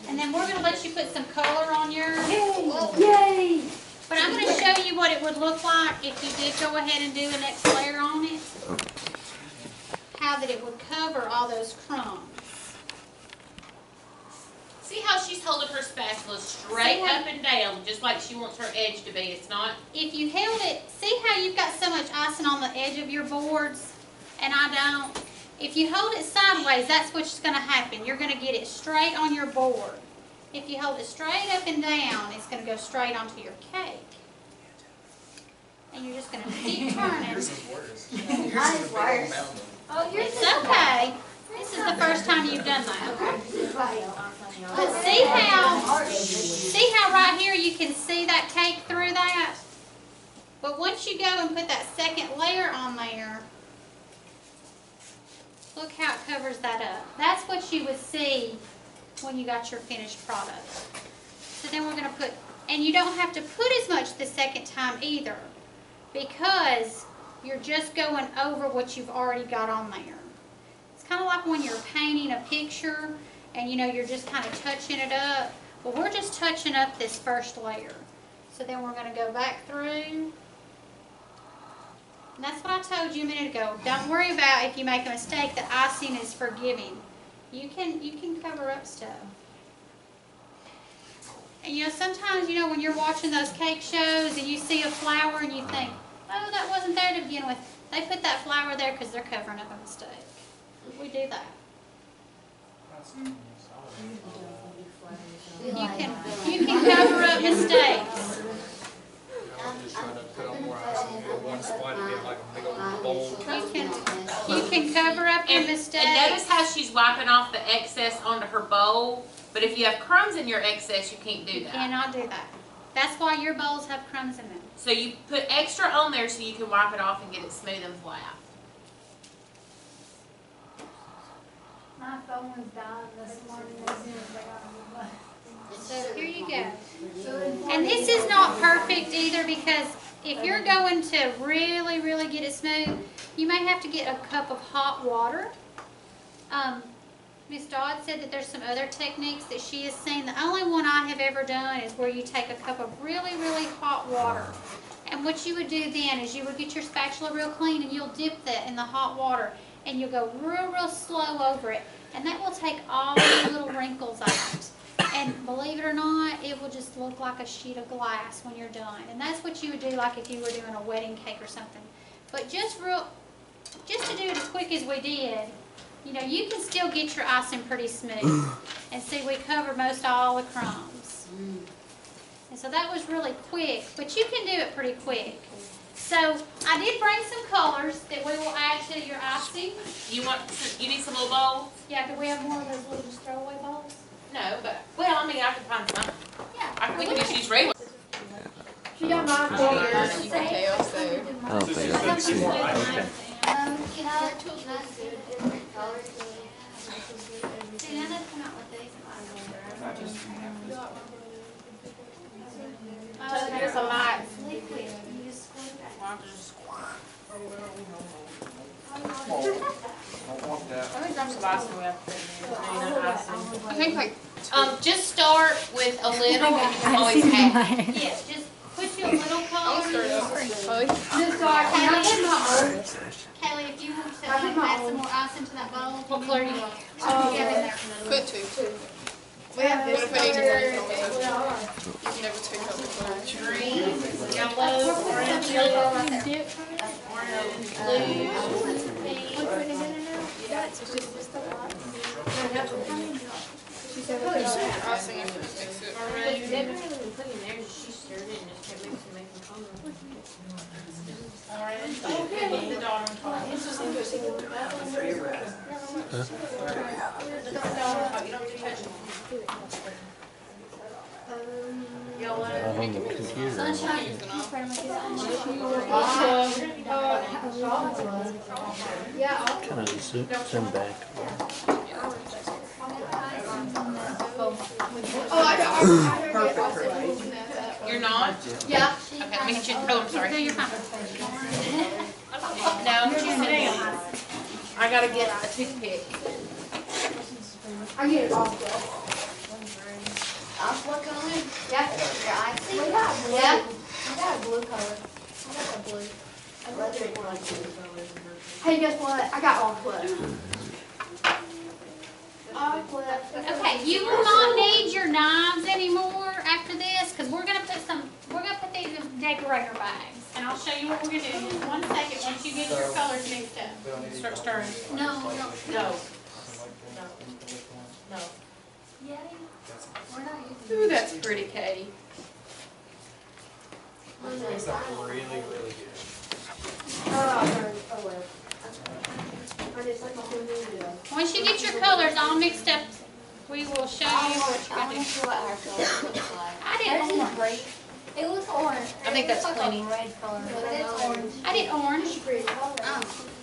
S1: And then we're gonna let you put some color on yours.
S7: Yay!
S1: But I'm gonna show you what it would look like if you did go ahead and do the next layer on it. How that it would cover all those crumbs.
S3: See how she's holding her spatula straight up and down, just like she wants her edge to be. It's not.
S1: If you held it, see how you've got so much icing on the edge of your boards, and I don't? If you hold it sideways, that's what's going to happen. You're going to get it straight on your board. If you hold it straight up and down, it's going to go straight onto your cake. And you're just going to keep turning.
S4: Yours is worse.
S7: Mine is worse.
S1: Oh, it's okay. This is the first time you've done that. But see how right here you can see that cake through that? But once you go and put that second layer on there, look how it covers that up. That's what you would see when you got your finished product. So then we're going to put, and you don't have to put as much the second time either, because you're just going over what you've already got on there. It's kind of like when you're painting a picture and you're just kind of touching it up. Well, we're just touching up this first layer. So then we're going to go back through. And that's what I told you a minute ago. Don't worry about if you make a mistake, that icing is forgiving. You can cover up stuff. And sometimes, when you're watching those cake shows and you see a flower and you think, oh, that wasn't there to begin with. They put that flower there because they're covering up a mistake. We do that. You can cover up mistakes.
S4: I was just trying to put on more ice and get one spot and get like a big old bowl.
S1: You can cover up your mistakes.
S3: And notice how she's wiping off the excess onto her bowl. But if you have crumbs in your excess, you can't do
S1: You
S3: that.
S1: cannot do that. That's why your bowls have crumbs in them.
S3: So you put extra on there so you can wipe it off and get it smooth and flat.
S2: My phone was dying this morning as soon as I got on the bus.
S1: So here you go. And this is not perfect either, because if you're going to really, really get it smooth, you may have to get a cup of hot water. Miss Dodd said that there's some other techniques that she has seen. The only one I have ever done is where you take a cup of really, really hot water. And what you would do then is you would get your spatula real clean and you'll dip that in the hot water and you'll go real, real slow over it. And that will take all the little wrinkles out. And believe it or not, it will just look like a sheet of glass when you're done. And that's what you would do like if you were doing a wedding cake or something. But just to do it as quick as we did, you know, you can still get your icing pretty smooth. And see, we covered most all the crumbs. And so that was really quick, but you can do it pretty quick. So I did bring some colors that we will add to your icing.
S3: You need some little bowls?
S1: Yeah, do we have more of those little just throwaway bowls?
S3: No, but, well, I mean, I can find some.
S1: Yeah.
S3: We can just use regular.
S7: She got my colors.
S3: You can tell, so.
S8: I don't think I can see. Okay.
S2: Can I see different colors?
S1: See, now they've come out with these.
S3: Here's a light.
S1: Liquid. You just squirt that.
S3: Let me drop some icing after. I think like, just start with a little and you can always add.
S1: Yes, just put your little colors.
S7: Miss Dodd, can I put my orange?
S1: Kaylee, if you want to add some more ice into that bowl,
S3: What color you want?
S1: get in there.
S5: Put two.
S7: We have this
S5: What if I need to
S7: color.
S5: bring it on? You can never take out the colors.
S3: Green, yellow, orange, blue,
S7: She said, "Look,
S5: Icing, I can just mix it.
S8: Not on the computer.
S7: yeah,
S8: Kind of zoom back.
S7: oh, I got
S3: You're not?
S7: Yeah.
S3: Okay, let me get you, oh, I'm sorry.
S1: No, you're fine.
S3: No, sit down. I gotta get a toothpick.
S7: I get it off though.
S2: What color?
S7: Yeah.
S2: Your icing?
S7: We got blue.
S2: Yeah. I got a blue color. I got the blue. I'd rather it like
S7: Hey, guess what? I got all flip. All flip.
S1: Okay, you will not need your knives anymore after this, because we're gonna put these in decorator bags. And I'll show you what we're gonna do in just 1 second once you get your colors mixed up.
S3: Start stirring.
S1: No.
S3: No. No.
S1: We're not using.
S3: Ooh, that's pretty, Katie.
S4: It's like really, really good.
S7: Oh, well. I just like my new.
S1: Once you get your colors all mixed up, we will show you what you're
S2: I
S1: gonna
S2: want to
S1: do.
S2: see what our color looks like.
S1: I did orange.
S2: It looks orange.
S3: I think that's
S2: It looks
S3: plenty.
S2: like a red color, but it's orange.
S1: I did orange.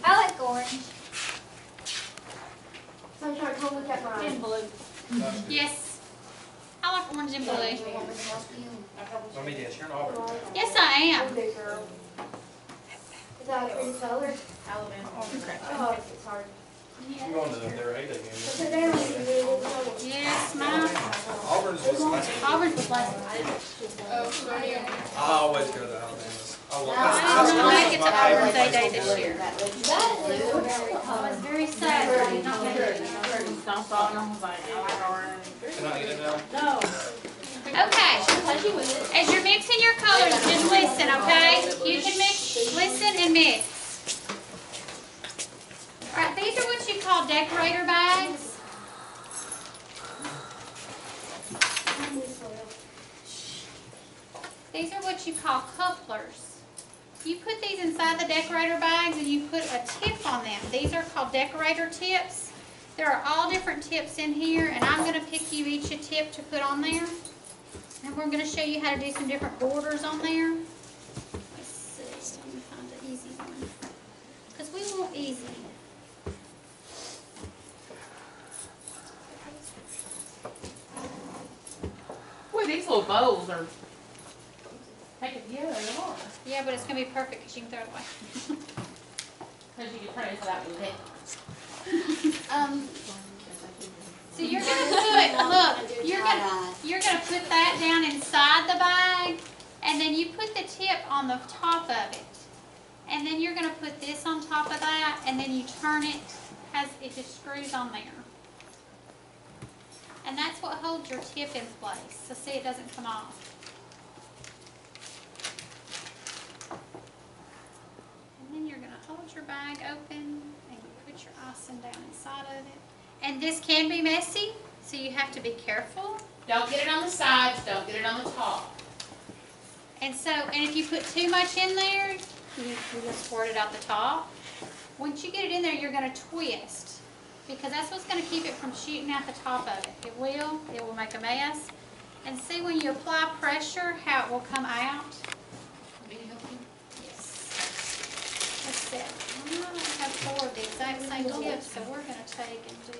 S2: I like orange.
S7: Sunshine, come look at mine.
S1: And blue. Yes. I like orange and blue.
S4: Let me guess, you're an Auburn.
S1: Yes, I am.
S7: Big girl. Is that a pretty color?
S3: Alabama.
S7: Oh, it's hard.
S4: I'm going to their A-Day game.
S7: Sit down.
S1: Yes, mine.
S4: Auburn's was last.
S1: Orange was last.
S5: Oh, sorry.
S4: I always go to Alabama's. I love
S1: I did not make it to
S4: my
S1: Auburn's
S4: favorite
S1: A-Day
S4: place
S1: this year. I was very sad that I did not make it.
S4: Can I get it now?
S1: Okay, as you're mixing your colors, just listen, okay? You can mix, listen and mix. Alright, these are what you call decorator bags. These are what you call couplers. You put these inside the decorator bags and you put a tip on them. These are called decorator tips. There are all different tips in here, and I'm going to pick you each a tip to put on there. And we're gonna show you how to do some different borders on there. Let's see, let me find the easy one. Because we want easy.
S3: Boy, these little bowls are. Yeah, they are.
S1: Yeah, but it's gonna be perfect because you can throw it away.
S3: Because you can turn it so that was it.
S1: So you're gonna look, you're gonna put that down inside the bag, and then you put the tip on the top of it. And then you're gonna put this on top of that, and then you turn it, it just screws on there. And that's what holds your tip in place, so see it doesn't come off. And then you're gonna hold your bag open, and you put your icing down inside of it. And this can be messy, so you have to be careful.
S3: Don't get it on the sides, don't get it on the top.
S1: And if you put too much in there, you just squirt it out the top. Once you get it in there, you're gonna twist, because that's what's gonna keep it from shooting out the top of it. It will make a mess. And see when you apply pressure, how it will come out. Yes. Let's see. I have 4 of the exact same tips, so we're gonna take and do.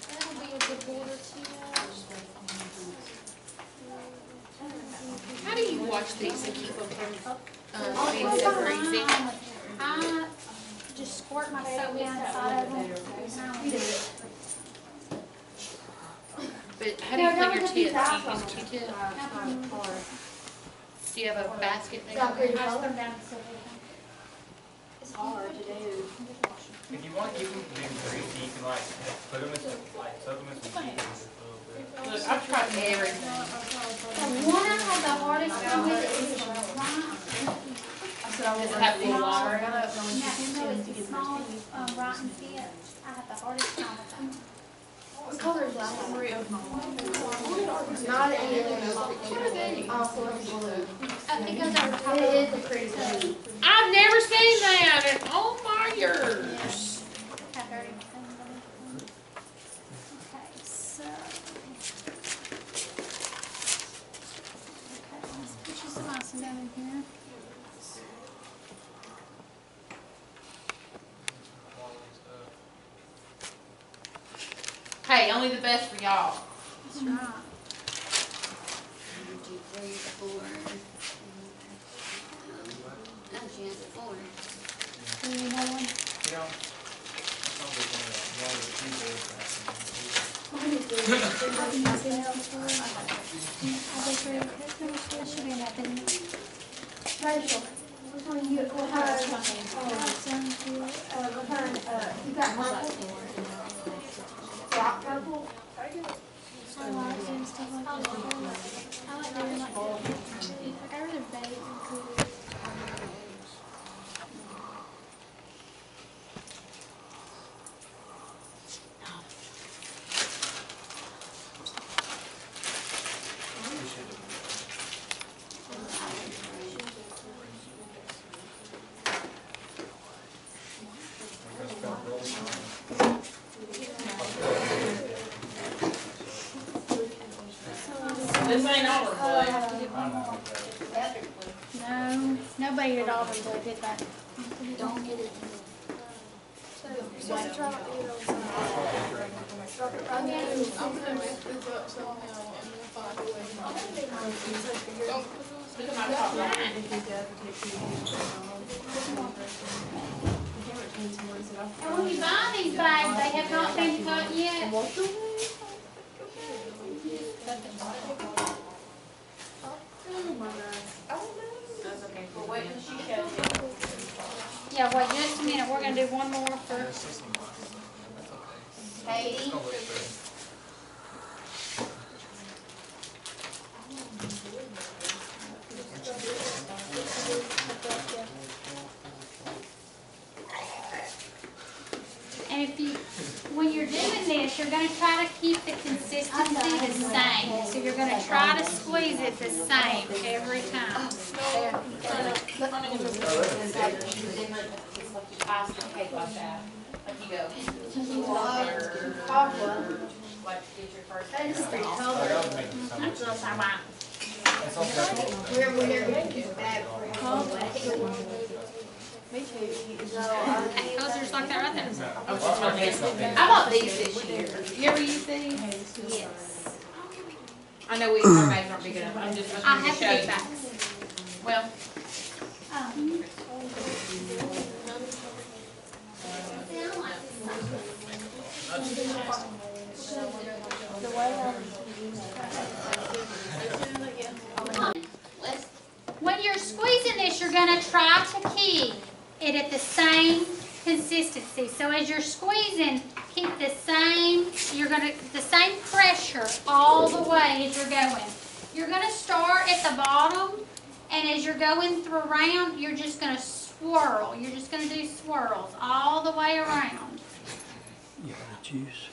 S1: That'll be a good border tip.
S3: How do you watch these and keep them from being so greasy?
S1: I just squirt my soap down inside of them.
S3: But how do you clean your tips? Do you use a Q-tip? Do you have a basket thing?
S1: I just put them down so
S2: It's hard to do.
S4: If you want to keep them from being greasy, you can like put them in some, like soak them in some cheese a little bit.
S3: Look, I've tried everything.
S1: The one I had the hardest time with is the
S3: Does it have any water?
S1: No, it's the small, rotten tip. I had the hardest time with that.
S7: What color is that? Not an alien. Also it's blue.
S1: It goes over top of
S7: It
S1: it.
S7: is a pretty blue.
S3: I've never seen that in all my years.
S1: Have dirty things on it. Okay, so. Okay, let's put you some icing down in here.
S3: Hey, only the best for y'all.
S1: That's right.
S6: 1, 2, 3, 4. Oh, she has 4.
S1: Do you need another one?
S4: You know, it's probably one of the cheese
S1: That should be enough, isn't it?
S7: Rachel, which one you, what her, you got purple? Rock purple?
S1: I like doing stuff like that. I like doing like that. I rather bake than cook.
S3: This ain't over, boy.
S1: No, nobody at Auburn did that.
S6: Don't get it.
S3: Look at my top line.
S1: And when you buy these bags, they have not been cut yet.
S3: Well, wait till she shows you.
S1: Yeah, wait just a minute, we're gonna do one more first.
S6: Katie?
S1: And if you, when you're doing this, you're gonna try to keep the consistency the same. So you're gonna try to squeeze it the same every time.
S3: Ice and cake like that. Like you go.
S7: Poplar.
S5: like, get your first.
S7: That is pretty
S4: That
S7: color.
S4: would make it so much
S5: That's what I'm saying.
S4: It's also
S7: Remember when everything was bad for
S5: Me too.
S1: Colors like that right there.
S5: I bought these this year. You ever use these?
S1: Yes.
S5: I know our bags aren't big enough, I'm just
S1: I
S5: trying to
S1: have
S5: show
S1: the big
S5: you.
S1: bags.
S5: Well,
S1: When you're squeezing this, you're going to try to keep it at the same consistency. So as you're squeezing, keep the same, the same pressure all the way as you're going. You're going to start at the bottom, and as you're going through around, you're just going to swirl. You're just going to do swirls all the way around.
S8: You got a juice?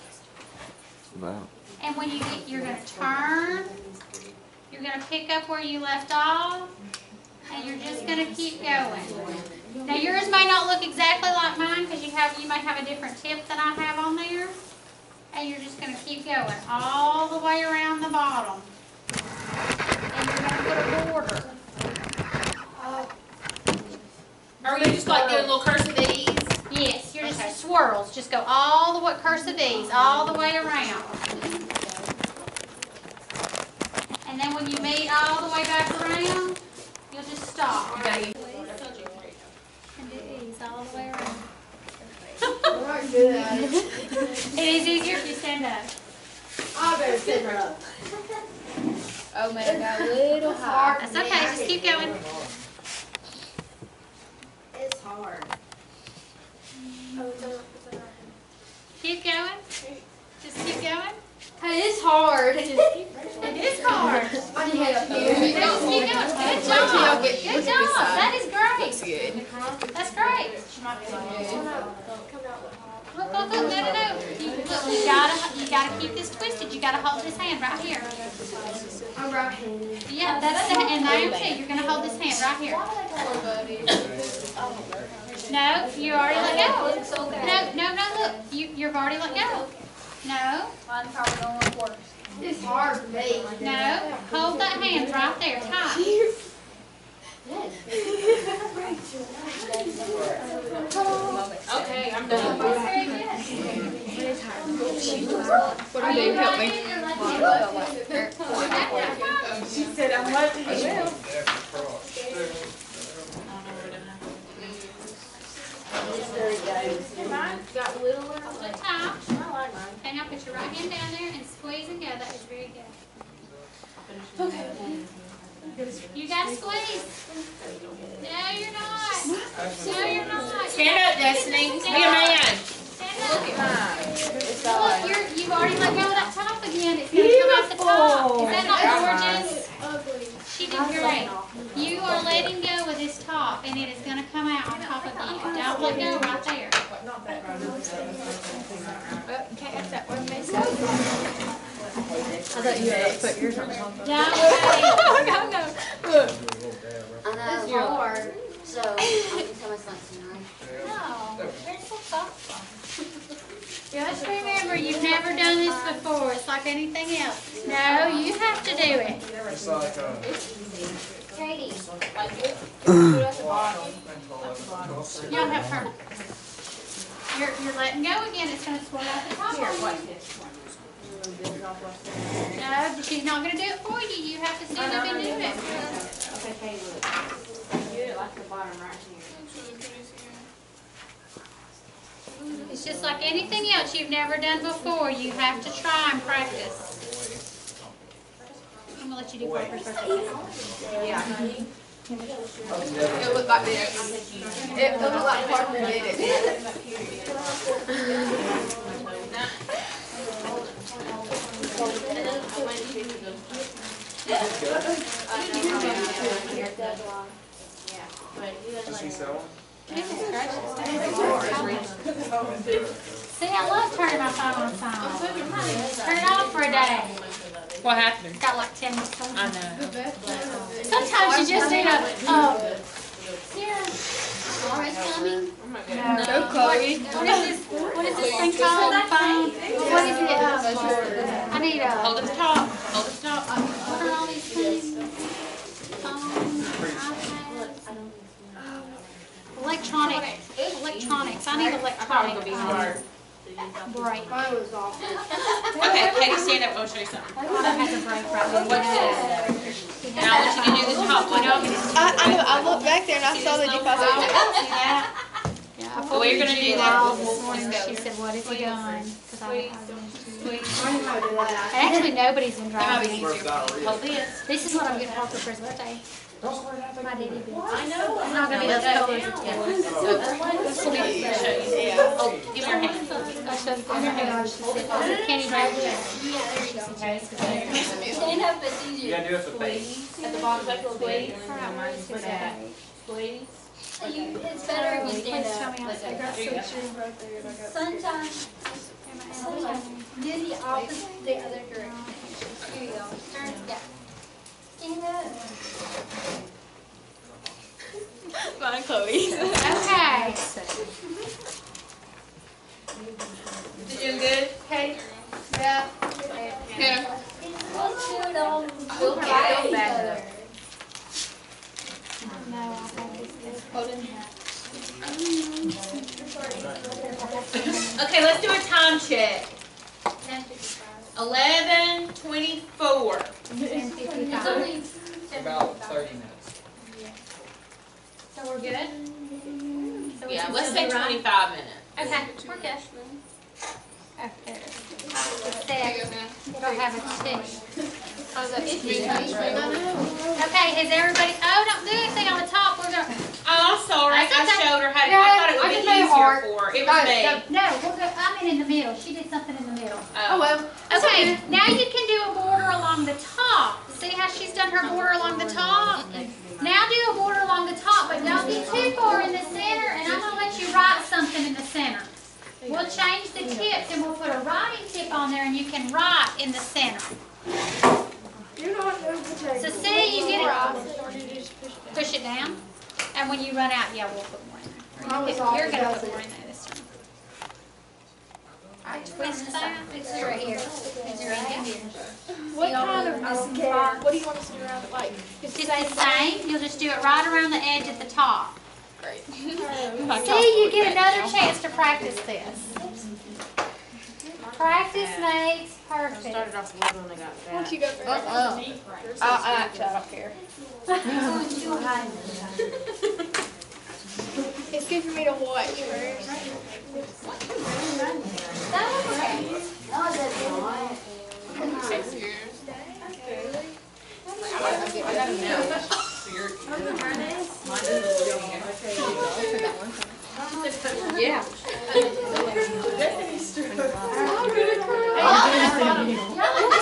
S8: Wow.
S1: And when you get, you're going to turn. You're going to pick up where you left off, and you're just going to keep going. Now yours may not look exactly like mine because you may have a different tip than I have on there. And you're just going to keep going all the way around the bottom. And you're going to put a border.
S5: are you just like doing little cursive E's?
S1: Yes, you're just swirls. Just go all the way, cursive E's, all the way around. And then when you meet all the way back around, you'll just stop. And do E's all the way around.
S7: I'm not good at it.
S1: It is easier if you stand up.
S7: I better sit her up.
S5: Oh man, got a little hot.
S1: That's okay, just keep going.
S7: It's hard.
S1: Keep going. Just keep going.
S7: Hey, it's hard.
S1: It is hard.
S7: I need help.
S1: Just keep going. Good job. Good job. That is great. That's great. Look, look, look. No. You gotta keep this twisted. You gotta hold this hand right here.
S7: I'm right-handed.
S1: Yeah, that's it. And there too. You're gonna hold this hand right here. No, you already let go. No. Look, you've already let go. No,
S2: Mine's probably gonna look worse.
S7: It's hard for me.
S1: no. Hold that hand right there, tight.
S5: Okay, I'm done.
S1: Very good.
S5: What do you do? Help me.
S7: She said I'm what?
S5: Mine's got little ones.
S1: Hold it tight.
S5: I like mine.
S1: And now put your right hand down there and squeeze and go. That is very good. You gotta squeeze. No, you're not. No, you're not.
S5: Stand up, Destiny. Be a man.
S1: Stand up.
S5: Look at mine. It's all
S1: Look,
S5: right.
S1: you've already let go of that top again. It's gonna come off the top. Is that not gorgeous? She did great. You are letting go of this top, and it is gonna come out on top of you. Don't let go right there.
S5: Can't have that one messed up. I thought you had put yours on top.
S1: No.
S7: It's hard.
S6: So, I can tell my son tonight.
S1: No, they're so soft. Just remember, you've never done this before. It's like anything else. No, you have to do it.
S4: It's like
S1: Katie,
S4: a.
S1: you don't have to turn. You're letting go again. It's going to swirl out the top. No, she's not going to do it for you. You have to stand up and do it.
S5: Okay, Katie, look. You do it like the bottom right here.
S1: It's just like anything else you've never done before. You have to try and practice. I'm going to let you do Parker's first.
S5: Yeah. It looked like this. It looked like Parker did it.
S4: Does she sell them?
S1: See, I love turning my phone on silent. Turn it off for a day.
S5: What happened?
S1: It's got like 10 minutes on
S5: I
S1: it.
S5: know.
S1: Sometimes you just need a, yeah.
S3: who's coming?
S5: Go, Chloe.
S1: What is this thing called? Phone?
S2: What is it?
S1: I need
S3: Hold at the top, hold at the top.
S1: what are all these things? Phone, iPads, electronics. I need electronic break.
S2: Mine was off.
S3: Okay, Katie, stand up, I want to show you something.
S1: I have to break right
S3: What's
S1: now.
S3: this? Now I want you to do this top one.
S5: I know. I looked back there and I saw the deposit.
S1: See that? Yeah, I
S3: The way you're gonna do
S1: this
S3: that.
S1: this morning. She said, "What is he doing?" Because I
S2: that.
S1: actually nobody's been
S3: That might be
S1: driving.
S3: easier. Hold this.
S1: This is what I'm getting her for his birthday. My daddy did.
S3: I know.
S1: It's not gonna be those colors.
S3: Yeah. This will be to show you. Oh, give me your hand.
S1: I'll show you. Kenny Brown.
S6: Stand up, it's
S4: You
S6: easier.
S4: gotta do it for face.
S3: At the bottom, that's what
S1: Please.
S3: please. Please.
S6: It's better if you stand
S1: Please show
S6: up.
S1: me on
S3: There you go.
S6: Sometimes do the opposite, the other direction. Here you go. Turn it down. Stand up.
S5: Fine, Chloe.
S1: Okay.
S3: You doing good?
S1: Okay. Yeah.
S3: Here.
S6: Let's do it all.
S3: We'll get it back
S6: together.
S3: up.
S1: No, I'll have this.
S3: Okay, let's do a time check. 11:24.
S6: It's only
S4: About 30 minutes.
S1: So we're good? So we
S3: Yeah,
S1: can
S3: let's
S1: still
S3: say
S1: be right?
S3: 25 minutes.
S1: Okay, we're good. Okay. It'll have a tick. Okay, has everybody, don't do anything on the top, we're gonna.
S3: Oh, I'm sorry.
S1: That's
S3: I
S1: okay.
S3: showed her how to,
S1: Yeah,
S3: I thought it
S1: I
S3: would be
S1: just made it
S3: easier
S1: hard.
S3: for her. It was me.
S1: No, we're good, I mean in the middle, she did something in the middle.
S5: Oh well.
S1: Okay, now you can do a border along the top. See how she's done her border along the top? Now do a border along the top, but don't get too far in the center, and I'm gonna let you write something in the center. We'll change the tips and we'll put a writing tip on there and you can write in the center.
S2: You're not going to take
S1: So see, you get it, push it down, and when you run out, yeah, we'll put more in there. You're gonna put more in there this time. Alright, twist that, it's right here. It's right here.
S5: What kind of what do you want us to do around it like?
S1: It's the same, you'll just do it right around the edge at the top.
S5: Great.
S1: See, you get another chance to practice this. Practice makes perfect.
S3: Started off with when I got
S5: Why don't
S3: that.
S5: you go first? I don't care. It's good for me to watch first.
S3: Yeah.
S1: Y'all are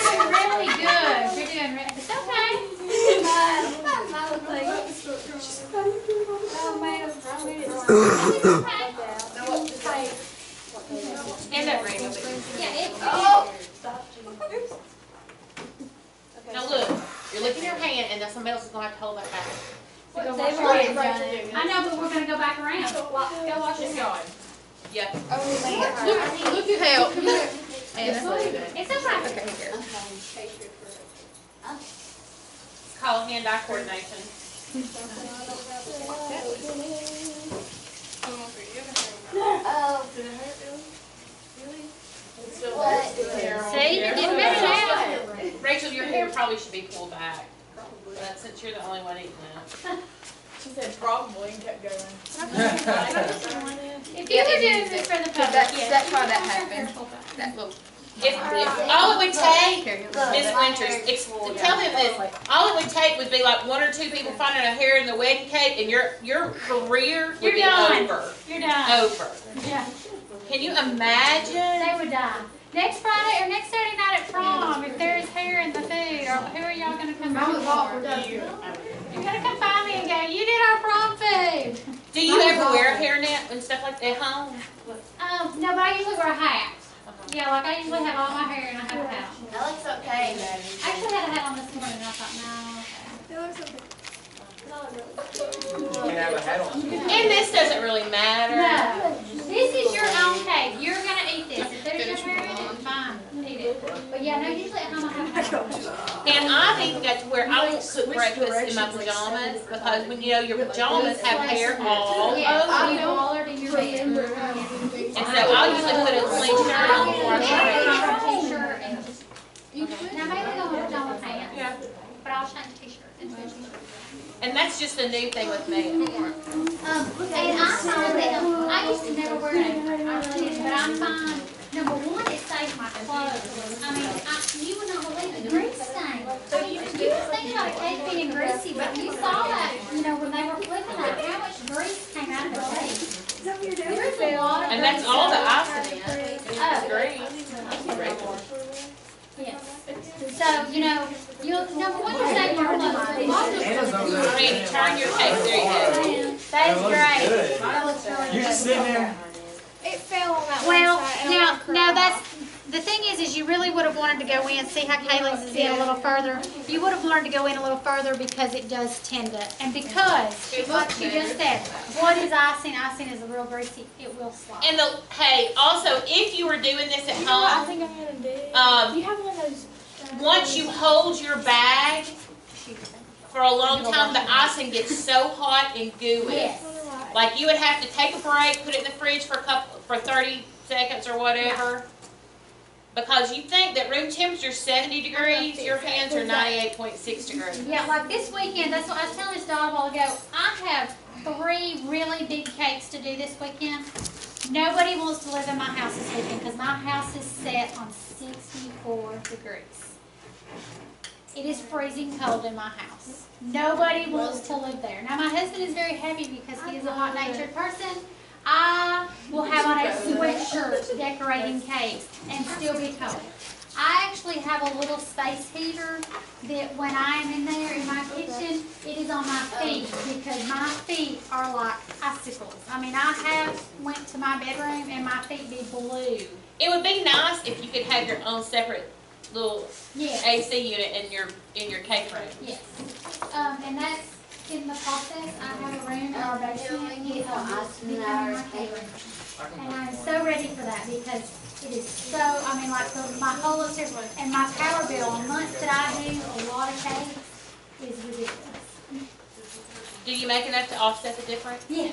S1: doing really good. You're doing really, it's okay.
S3: Stand up, Rachel. Now look, you're lifting your hand and then somebody else is going to have to hold that back.
S1: I know, but we're gonna go back around. Go watch it.
S3: going. Yeah.
S5: Look at help.
S1: It's okay.
S3: Call hand-eye coordination.
S1: See, you're getting better now.
S3: Rachel, your hair probably should be pulled back. But since you're the only one eating it.
S5: She said probably and kept going.
S1: If you were doing this for the public,
S5: That's why that happened. That little.
S3: If all it would take, Ms. Winters, tell them this, all it would take would be like 1 or 2 people finding a hair in the wedding cake and your career would
S1: You're
S3: be
S1: done.
S3: over.
S1: you're done.
S3: Over.
S1: Yeah,
S3: Can you imagine?
S1: they would die. Next Friday or next Saturday night at prom, if there is hair in the food, or who are y'all gonna come
S2: Mom was off for
S1: for?
S2: that.
S1: You're gonna come find me and go, you did our prom food.
S3: Do you ever wear a hairnet and stuff like that at home?
S1: No, but I usually wear a hat. Yeah, like I usually have all my hair and I have a hat on.
S6: That looks okay.
S1: I actually had a hat on this morning and I thought, no.
S5: It looks okay.
S4: You can have a hat on.
S3: And this doesn't really matter.
S1: No, this is your own cake. You're gonna eat this. If there's your hair in it, fine, eat it. But yeah, no, usually at home I have.
S3: And I've even got to where I won't cook breakfast in my pajamas because when you know your pajamas have hair all
S1: Yes,
S3: over
S1: you
S3: them.
S1: boil it in your bed.
S3: And so I'll usually put a clean shirt on before I start.
S1: T-shirt and just, now maybe go with pajama pants,
S3: Yeah.
S1: but I'll change t-shirt into a t-shirt.
S3: And that's just a new thing with me.
S1: And I find that, I used to never wear it, I really didn't, but I find, number one, it saves my clothes. I mean, you would not believe the grease stain. I mean, you would think about a cake being greasy, but you saw that, you know, when they were flipping that, how much grease came out of the cake. There's a lot of
S3: And that's
S1: grease.
S3: all the icing in it.
S1: Oh.
S3: Great.
S1: Yes. So, you know, number one, you're saving your clothes.
S3: I mean, turn your cake, there you go.
S1: That is great.
S4: Good.
S1: That looks really
S4: You're
S1: good.
S4: just sitting there.
S2: It fell on that
S1: Well,
S2: one side. and I
S1: now that's, the thing is you really would have wanted to go in, see how Kaylee's is in a little further. You would have wanted to go in a little further because it does tend to, and because, like you just said, what is icing? Icing is a real greasy, it will slide.
S3: And hey, also, if you were doing this at
S2: You know what I
S3: home,
S2: think I'm gonna do?
S3: um,
S2: You have one of those.
S3: once you hold your bag for a long time, the icing gets so hot and gooey.
S1: Yes.
S3: Like you would have to take a break, put it in the fridge for 30 seconds or whatever. Because you think that room temperature is 70 degrees, your hands are 98.6 degrees.
S1: Yeah, like this weekend, that's what I was telling Miss Dodd a while ago. I have 3 really big cakes to do this weekend. Nobody wants to live in my house this weekend because my house is set on 64 degrees. It is freezing cold in my house. Nobody wants to live there. Now my husband is very happy because he is a hot-natured person. I will have on a sweatshirt decorating cakes and still be cold. I actually have a little space heater that when I am in there in my kitchen, it is on my feet because my feet are like icicles. I mean, I have went to my bedroom and my feet be blue.
S3: It would be nice if you could have your own separate little
S1: Yes.
S3: AC unit in your cake room.
S1: Yes. And that's in the process. I have a room in our basement. It's becoming my cake room. And I'm so ready for that because it is so, I mean, like my whole upstairs and my power bill on months that I do a lot of cakes is ridiculous.
S3: Do you make enough to offset the difference?
S1: Yeah.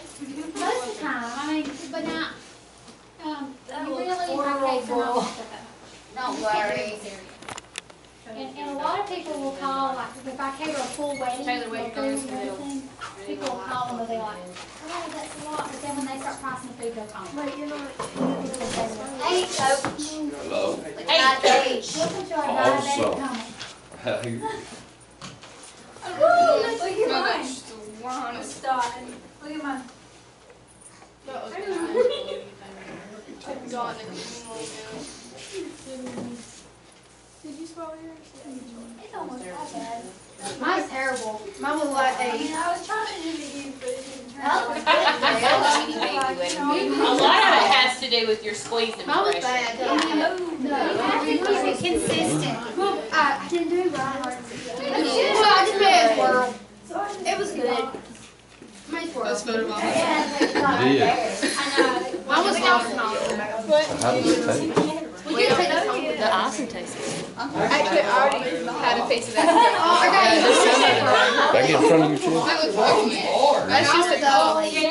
S1: Most of the time, I mean, but not, you really, my cakes are not set up.
S6: Don't worry.
S1: And a lot of people will call, like, if I cater a full wedding,
S5: Taylor, wait,
S1: with food and everything, people will call them and they're like, oh, that's a lot, but then when they start pricing the food, they'll call me.
S2: Wait, you're not.
S6: Hey, Coach.
S8: Hello.
S3: Hey,
S1: Listen to our diabetic coming.
S8: How you?
S2: Look at mine. Stop. Look at mine. Did you swallow yours?
S6: It's almost that bad.
S7: Mine's terrible. Mine was like
S2: I
S7: a.
S2: mean, I was trying to do you, but it didn't turn
S6: That
S2: out.
S6: was good.
S3: a lot of it has to do with your squeezing
S7: Mine was
S3: pressure.
S7: bad.
S1: You have to keep it consistent.
S7: Well, I didn't do it right.
S1: You
S7: So I just made it swirl.
S2: So I
S7: It was good. Made swirl.
S8: Yeah.
S7: Mine was awesome.
S8: How does it taste?
S7: We did take it.
S5: The icing tastes good.
S9: Actually, I already had a piece of that.
S8: Back in front of your chin.
S9: That's just a color.
S3: Do you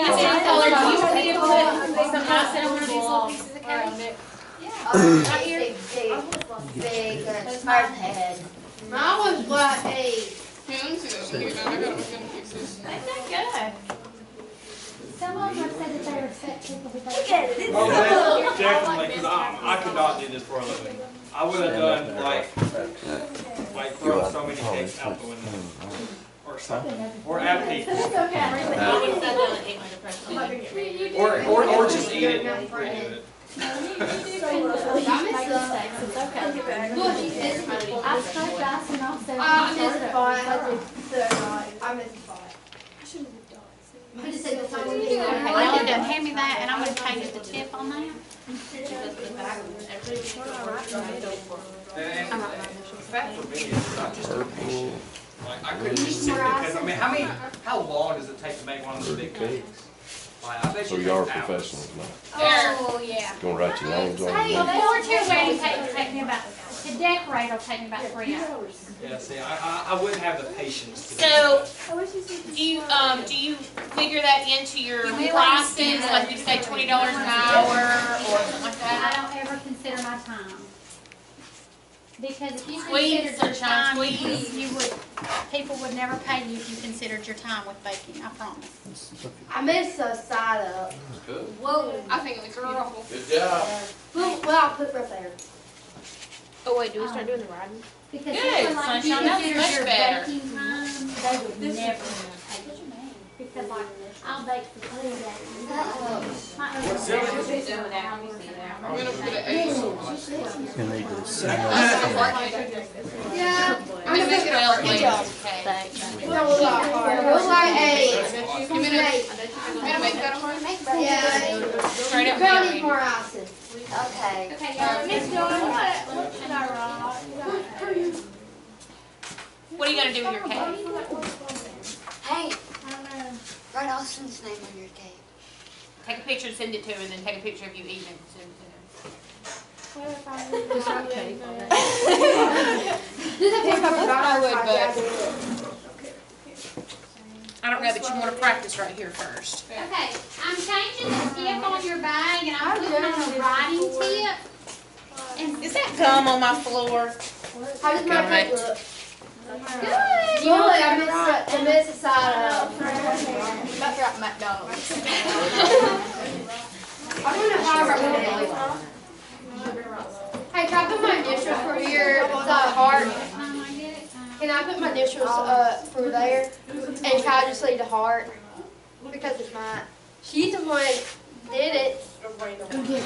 S3: want me to put some icing on one of these little pieces of cake?
S6: Right here. Big, smart head.
S7: Mine was like a.
S9: Here, let me see that. I gotta fix this.
S3: Good.
S1: Some of them have said that they respect people because.
S6: Look at it.
S4: Oh, definitely, because I could not do this for a living. I would have done like throw so many cakes out the window. Or something. Or at people.
S1: It's okay.
S3: I would have done it in my depression.
S4: Or just eat it and redo it.
S1: Well, she says, I smoked icing also.
S7: I missed the spot. I missed the spot.
S1: I just said the top. Okay, now you hand me that and I'm gonna change the tip on that.
S4: And the fact for me is not just a patient. Like, I couldn't just sit there, because I mean, how long does it take to make one of those big cakes? Like, I bet
S8: So
S4: you
S8: you are
S4: take hours.
S8: professionals now.
S6: Oh, yeah.
S8: Gonna write your names on
S1: Hey,
S8: it.
S1: before to wedding cake will take me about, to decorate will take me about 3 hours.
S4: Yeah, see, I wouldn't have the patience to do
S3: So,
S4: that.
S3: do you figure that into your
S1: You may
S3: prices,
S1: want to
S3: like you say $20 an hour or something like
S1: I
S3: that?
S1: don't ever consider my time. Because if you
S3: Squeeze,
S1: considered your
S3: sunshine,
S1: time,
S3: squeeze.
S1: you would, people would never pay you if you considered your time with baking, I promise.
S7: I messed the side up.
S6: Whoa.
S9: I think it looks beautiful.
S8: Good job.
S7: Well, I'll put right there.
S5: Oh wait, do we start doing the riding?
S1: Because
S3: Good,
S1: people like you
S3: sunshine, that's
S1: consider
S3: much
S1: your
S3: better.
S1: baking time, they would never pay you. Because like, I'll bake for 3 days. My other
S4: What's that?
S9: I'm gonna put an 8.
S7: Yeah. I'm gonna
S3: Make
S7: put
S3: it all clean.
S7: it was like 8.
S9: You gonna make that a hard?
S7: Yeah.
S3: Straight up
S7: Girl needs
S3: Mary.
S7: more icing.
S6: Okay.
S1: Okay, y'all, Miss Dawn, what should I write?
S3: What are you gonna do with your cake?
S6: Hey, write Austin's name on your cake.
S3: Take a picture and send it to him, and then take a picture of you eating it and send it to him.
S5: Just write cake on it.
S7: This is a paper
S9: I would,
S7: project.
S3: I don't know that you wanna practice right here first.
S1: Okay, I'm changing the tip on your bag and I'm putting on a writing tip. And
S3: Is that gum on my floor?
S7: How does my
S3: Good.
S7: cake look?
S1: good.
S7: Well, I messed the side up.
S9: About to write McDonald's.
S7: I don't know how I wrote my name. Hey, can I put my initials for your heart? Can I put my initials for there? And can I just leave the heart? Because it's mine. She's the one that did it.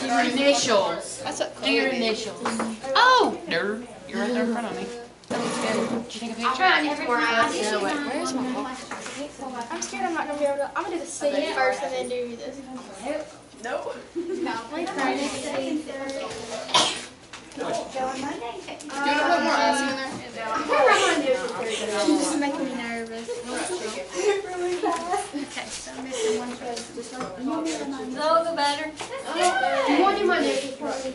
S3: Your initials.
S9: That's what
S3: Do your initials. Oh, nerd. You're right there in front of me. Did you take a
S7: I
S3: picture?
S7: found it more icing.
S5: Where's my heart? I'm scared I'm not gonna be able to. I'm gonna do the C first and then do this.
S9: No.
S7: Do you want
S9: Do you want to put more icing in there?
S7: I can't write my initials for you.
S5: This is making me nervous.
S1: Okay, so I'm missing one twist.
S6: Go better.
S7: Do you want to do my initials for me?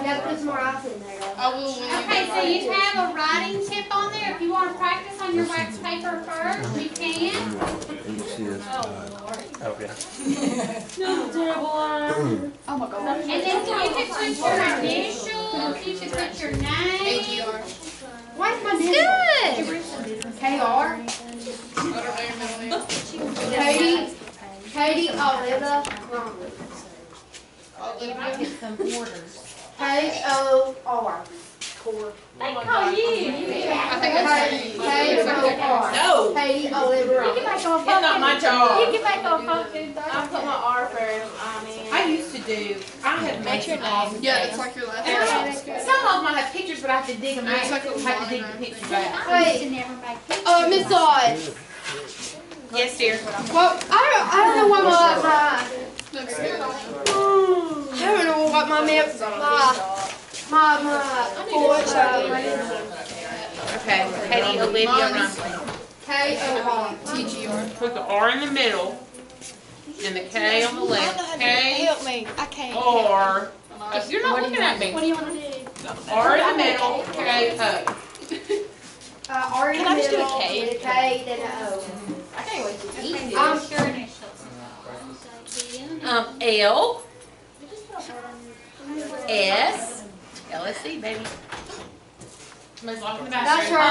S7: Yeah, put some more icing in there.
S9: I will when you
S1: Okay, so you have a writing tip on there. If you want to practice on your wax paper first, you can.
S9: Oh my god.
S1: And then you could put your initials, you could put your name.
S9: AGR.
S7: What's my initials?
S1: Good.
S7: KR.
S9: I don't know your middle name.
S7: Katie Olivia.
S1: Get some orders.
S7: KOR.
S1: They call you.
S9: I think that's
S7: KOR.
S3: No.
S7: Katie Olivia.
S3: It's not my job.
S1: You can make a phone food.
S5: I put my R first.
S3: I used to do, I had
S5: Make your name.
S9: Yeah, it's like your last name.
S3: Some of them I have pictures, but I have to dig them out. I
S9: It's like a
S3: have to dig the pictures out.
S1: I used to never make pictures.
S7: Miss Dodd.
S3: Yes, dear.
S7: Well, I don't know what
S9: Looks good.
S7: I don't know what my
S3: Okay, Katie Olivia Rumpley.
S7: KOR.
S9: TGR.
S3: Put the R in the middle and the K on the left. K
S5: Help me. I can't.
S3: or, you're not looking at me.
S5: What do you want to do?
S3: R in the middle, K O.
S7: R in the
S5: Can I just do a
S7: middle,
S5: K?
S7: with a K, then a O.
S5: I can't wait to eat.
S1: Okay, so what's your initials?
S3: L, S, LSC, baby. Somebody's walking the
S7: That's
S3: bathroom.
S7: her.
S5: I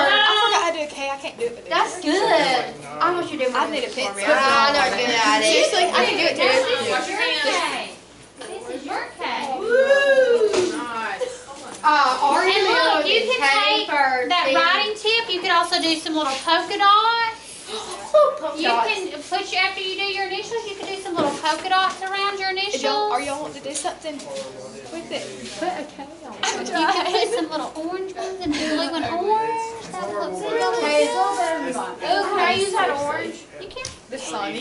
S5: forgot how to do a K. I can't do it. with this.
S7: That's good. I want you to do my
S5: I need a
S7: initials for me.
S5: pencil.
S7: I'm not good at it.
S5: Seriously, I can do it too.
S3: Wash your hands.
S1: This is your K.
S3: Woo!
S7: R in the
S1: And
S7: middle,
S1: look, you
S7: then
S1: can
S7: K
S1: take
S7: first.
S1: that
S7: then-
S1: writing tip, you could also do some little polka dots.
S7: Polka
S1: You
S7: dots.
S1: can put your, after you do your initials, you can do some little polka dots around your
S5: Is y'all, are
S1: initials.
S5: y'all wanting to do something with it? Put a K on it.
S1: You can put some little orange ones and blue and orange. That would look really
S7: Okay, it's
S1: good.
S7: all better than mine.
S1: Oh, can I use that orange? You can.
S5: This Sunny.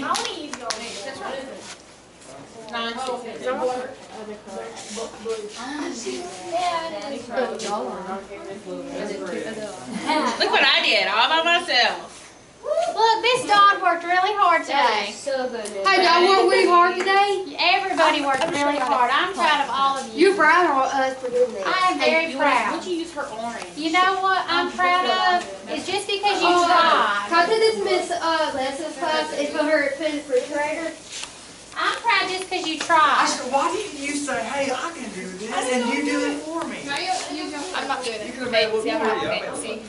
S3: Look Look what I did, all by myself.
S1: Look, Miss Dodd worked really hard today.
S6: So good.
S7: Hey, y'all work really hard today?
S1: Everybody worked really hard. I'm proud of all of you.
S7: You're proud of us for doing this.
S1: I am very proud.
S3: Would you use her orange?
S1: You know what I'm proud of? Is just because you tried.
S7: Can I say this Miss Leslie's class is for her to put in the refrigerator?
S1: I'm proud just because you
S4: I
S1: tried.
S4: said, why didn't you say, hey, I can do this, and you do it for me?
S9: No, you go. I'm not doing it.
S4: You could have made it look
S9: See, I'm not
S4: pretty.
S9: fancy.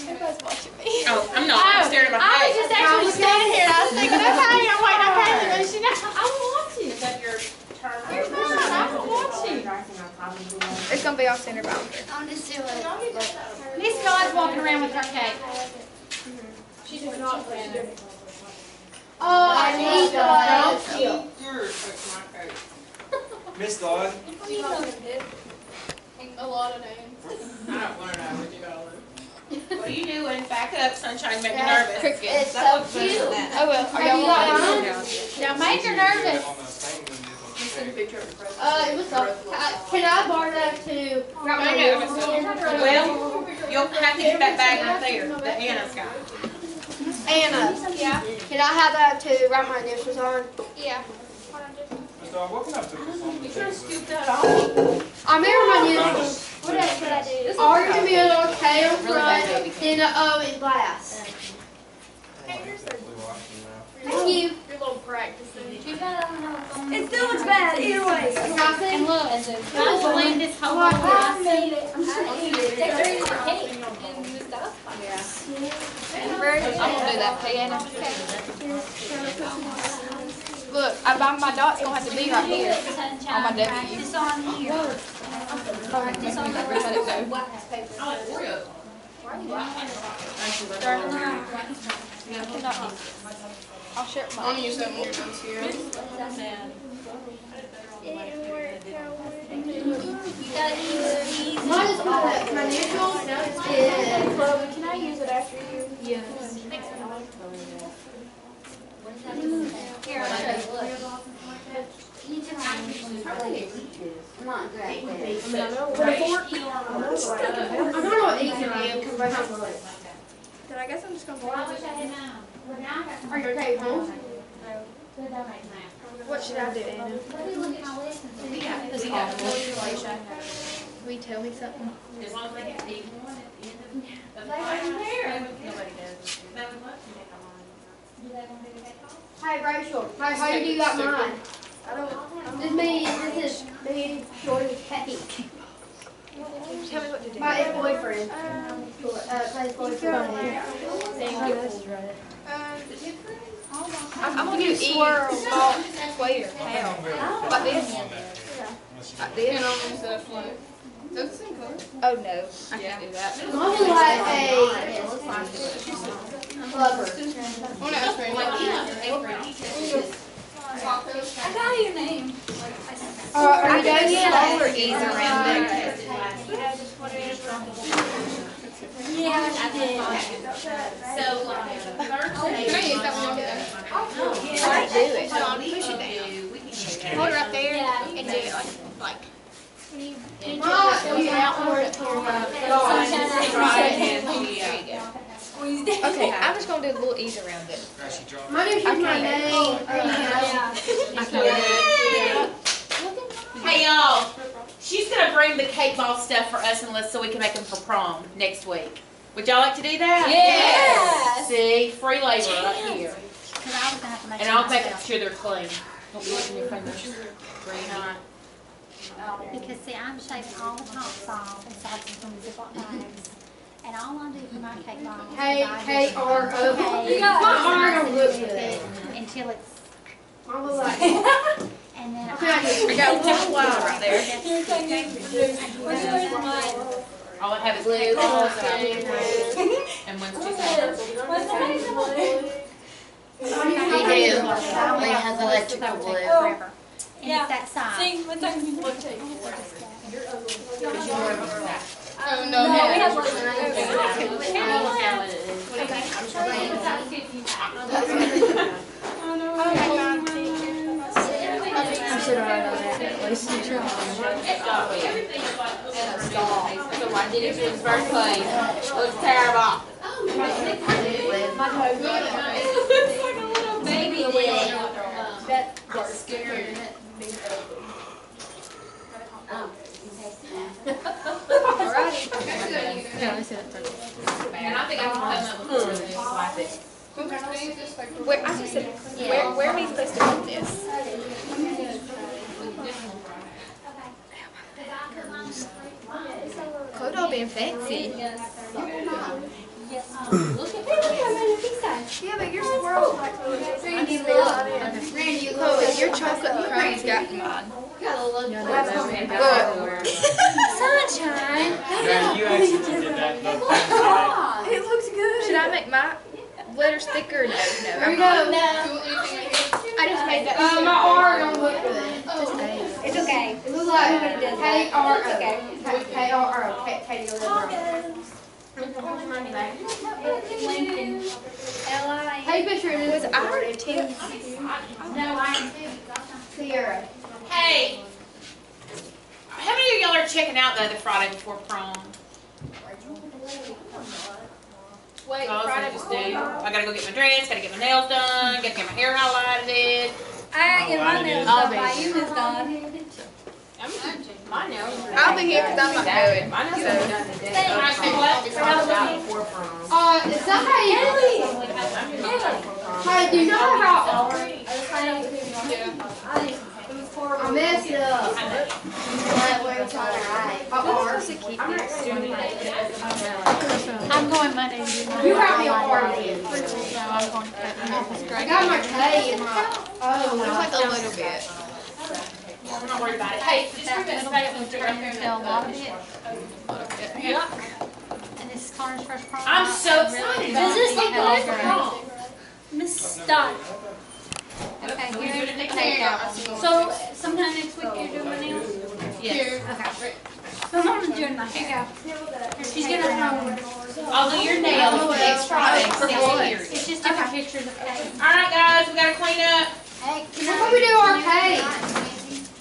S9: Everybody's watching me.
S3: Oh, I'm not. I'm staring at my
S1: I was
S3: face.
S1: just actually standing here and I was thinking, okay, I'm waiting on Haley, but she knows.
S3: I'm watching. Is that your turn?
S1: You're fine, I'm watching.
S9: It's gonna be off center boundary.
S6: I'm just doing
S1: Miss Dodd's walking around with her cake.
S7: She's not playing. Oh, I need that.
S4: Miss Dodd,
S9: A lot of names.
S3: I don't want to know what you all What are you doing? Back up, sunshine. Make me
S7: Yeah.
S3: nervous.
S6: It's so cute.
S9: Oh well. Are
S7: Are you
S9: y'all
S7: got
S9: watching?
S7: mine?
S1: Don't make her nervous.
S9: Send a picture of the present.
S7: It was can I borrow that to grab my
S3: Okay,
S7: nails?
S3: Well, you'll have to get that bag right there that Anna's got.
S7: Anna,
S9: Yeah.
S7: can I have that to write my initials on?
S9: Yeah.
S4: Miss Dodd, what can I put this on the table?
S3: that off.
S7: I remember my initials.
S6: What else could I do?
S7: R is gonna be a little K on
S3: Really bad
S7: front,
S3: baby.
S7: then a O in glass. Thank you.
S9: Your little practicing.
S6: You got on the phone.
S7: It still looks bad either way. Can I see?
S1: And look, guys, we'll leave this whole
S7: Well,
S1: little
S7: I
S1: mess.
S7: made it. I'm just gonna eat it.
S6: Take her in for cake.
S9: I'm gonna do that for you, Anna. Look, my dot's gonna have to be right here on my W.
S6: This on here. This on the
S9: Let it go.
S6: wax paper.
S9: I'll share it. I'm using them when you're done here.
S6: You gotta use these.
S7: Mine is my initials is.
S9: Can I use it after you?
S6: Here, I'll show you. Look. Each of my initials are really not great.
S7: With a fork? I don't know what each of them because I have one.
S9: Then I guess I'm just gonna
S1: Well, I
S9: put
S1: wish I had known.
S7: Are your tape home?
S9: What should I do, Anna?
S1: Let me look at my lessons.
S9: Does he have a motivation? Will you tell me something?
S3: As long as they get even one at the end of the nobody does. They would love to make a line.
S7: Hey Rachel, how do you got mine? This is me, Shorty, Kathy.
S9: Tell me what to do.
S7: My ex-boyfriend. My ex-boyfriend.
S9: I'm gonna do E. Swirl, not square. How? Like this? Like this? Those the same color? Oh no, I can't do that.
S7: Mine is like a lover.
S9: I wanna ask for anything.
S6: I got your name.
S7: Are you done yet?
S9: Smaller E's around it.
S6: Yeah, I did.
S3: So, Thursday.
S9: Can I use that one?
S3: Yeah.
S9: Do it. Hold on, push it down.
S3: We can do that.
S9: Hold it right there
S6: Yeah.
S9: and do it like. Okay, I'm just gonna do little E's around it.
S7: Mine is just my name.
S3: Hey y'all, she's gonna bring the cake boss stuff for us and let's so we can make them for prom next week. Would y'all like to do that?
S6: Yes.
S3: See, free labor right here.
S1: Because I was gonna have to make
S3: And
S1: it
S3: I'll make
S1: myself.
S3: sure they're clean. Don't be looking your fingers. Green eye.
S1: Because see, I'm shaving all the tops off and so I just gonna Ziploc bags. And all I do for my cake boss is
S7: K-R-O.
S1: I
S7: My arm don't look
S1: just
S7: good.
S1: until it's,
S7: I was like,
S1: and then
S7: okay, I
S1: I.
S9: We got a little while right there.
S3: All I have is cake balls and one's too small.
S1: He
S6: do. He has electrical blue.
S1: Forever. And it's that size.
S9: Oh no,
S6: No, we have
S9: no.
S7: I should have written on that.
S9: So why did it do his birthday? It was terrible.
S6: Baby did. That got scared.
S5: Yeah, I see that first.
S3: And I think I can come up with more than just like it.
S9: Where, I just said, where are we supposed to put this? Clothes all being fancy. Yeah, but your squirrel. Randy, Chloe, your chocolate crumbs got mine. Sunshine.
S4: Yeah, you actually did that.
S9: It looks good. Should I make my letters thicker? No,
S7: There
S9: no.
S7: you go.
S9: I just made that.
S7: My R don't look good.
S9: Just A.
S6: It's okay.
S7: It looks like K-R-O.
S6: Okay.
S7: K-R-O. Katie
S6: Lincoln. L-I.
S7: Hey, picture it
S9: Was
S7: is
S9: I already too?
S6: No, I'm
S7: Sierra.
S3: Hey, how many of y'all are checking out the other Friday before prom?
S9: Wait,
S3: Girls,
S9: Friday
S3: I just
S9: before.
S3: do. I gotta go get my dress, gotta get my nails done, gotta get my hair highlighted.
S6: I get my nails
S5: I'll
S6: done
S5: be.
S6: by you, Miss Dawn.
S3: My nails.
S9: I'll be here because I'm not going.
S3: My nails are done today. I say what?
S7: Is that hey, do you know how I messed it up?
S1: I'm going Monday to do my
S7: You have me a party.
S1: No, I'm going to cut my office
S7: I
S1: straight.
S7: got my K in my,
S9: Just like a little bit.
S3: I'm not worried about it. Hey, just
S1: That
S3: remove
S1: little
S3: that
S1: bit was trying to tell a lot of it.
S3: Yeah.
S1: And this is Connor's first prom.
S3: I'm so
S1: really
S3: excited.
S6: Does this look
S1: had
S6: good?
S1: a great-
S6: Miss Dawn.
S1: Okay,
S3: We
S1: here's
S3: do
S1: the
S3: it next
S1: take
S3: week.
S1: out.
S6: So sometime next week you're doing my nails?
S3: Yes.
S6: Okay. My mom's doing my hair. She's gonna
S3: I'll do your nails next Friday.
S1: It's just different pictures of cake.
S3: Alright guys, we gotta clean up.
S7: before we do our K,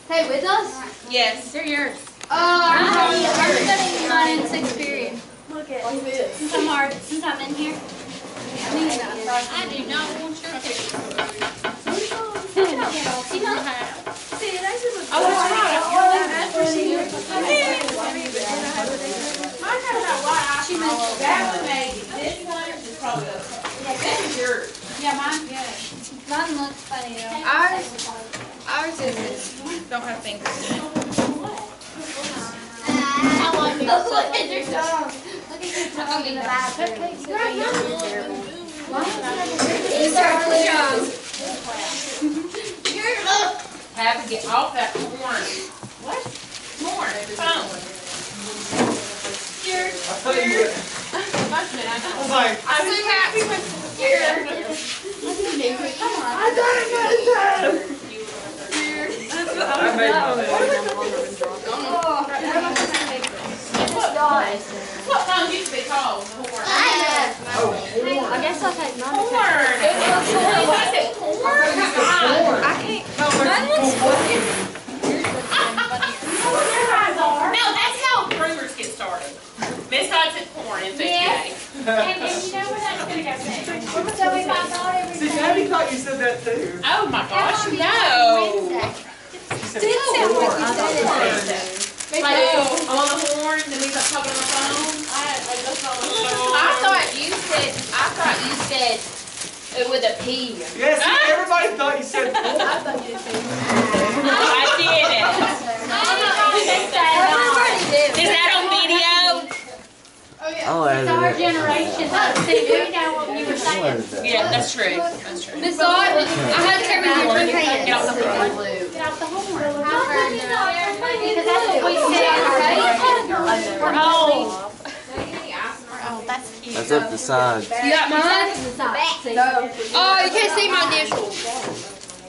S7: K with us?
S3: Yes.
S1: They're yours.
S6: I'm studying mine in 6th period. Since I'm in here.
S1: I do not want your picture.
S3: Oh, that's right.
S6: She mentioned
S3: That one made it. This one is probably this is yours.
S1: Yeah, mine, yeah.
S6: mine looks funny though.
S9: Ours is don't have fingers in it.
S6: Look at your tongue. Look at your tongue in the bathroom.
S3: Have to get off that corn. What? Corn. Phone.
S4: I tell you, I was like,
S3: I'm so happy with you.
S4: I made my
S3: What phone used to be called? Corn.
S5: I guess I'll take mine.
S3: Corn. I said corn.
S9: I can't.
S3: No, that's how rumors get started. Miss Todd said corn in 50 days.
S6: And you know where that's gonna go next? So we got all every
S4: See, Abby thought you said that too.
S3: Oh my gosh, no.
S4: She said corn.
S3: Like, on the horn, then we start talking on the phone.
S9: I thought you said it with a P.
S4: Yeah, see, everybody thought you said corn.
S3: I did it. Is that on video?
S8: I'll
S1: It's our
S8: edit it.
S1: generation. See, we know what you were saying.
S3: Yeah, that's true. That's true.
S7: Miss Dawn, I had to carry your
S3: Get off the
S7: pants.
S3: horn.
S1: Get off the horn.
S6: Because
S1: that's what we said. We're old. Oh, that's cute.
S8: That's up the side.
S7: You got mine? Oh, you can't see my initials.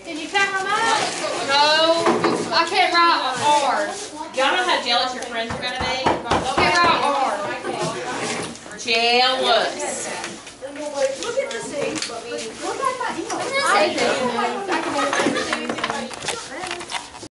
S1: Did you tell my mom?
S7: No, I can't write R.
S3: Y'all know how jealous your friends are gonna be?
S7: I can't write R.
S3: Jealous.
S6: Look at the thing. Look at my email.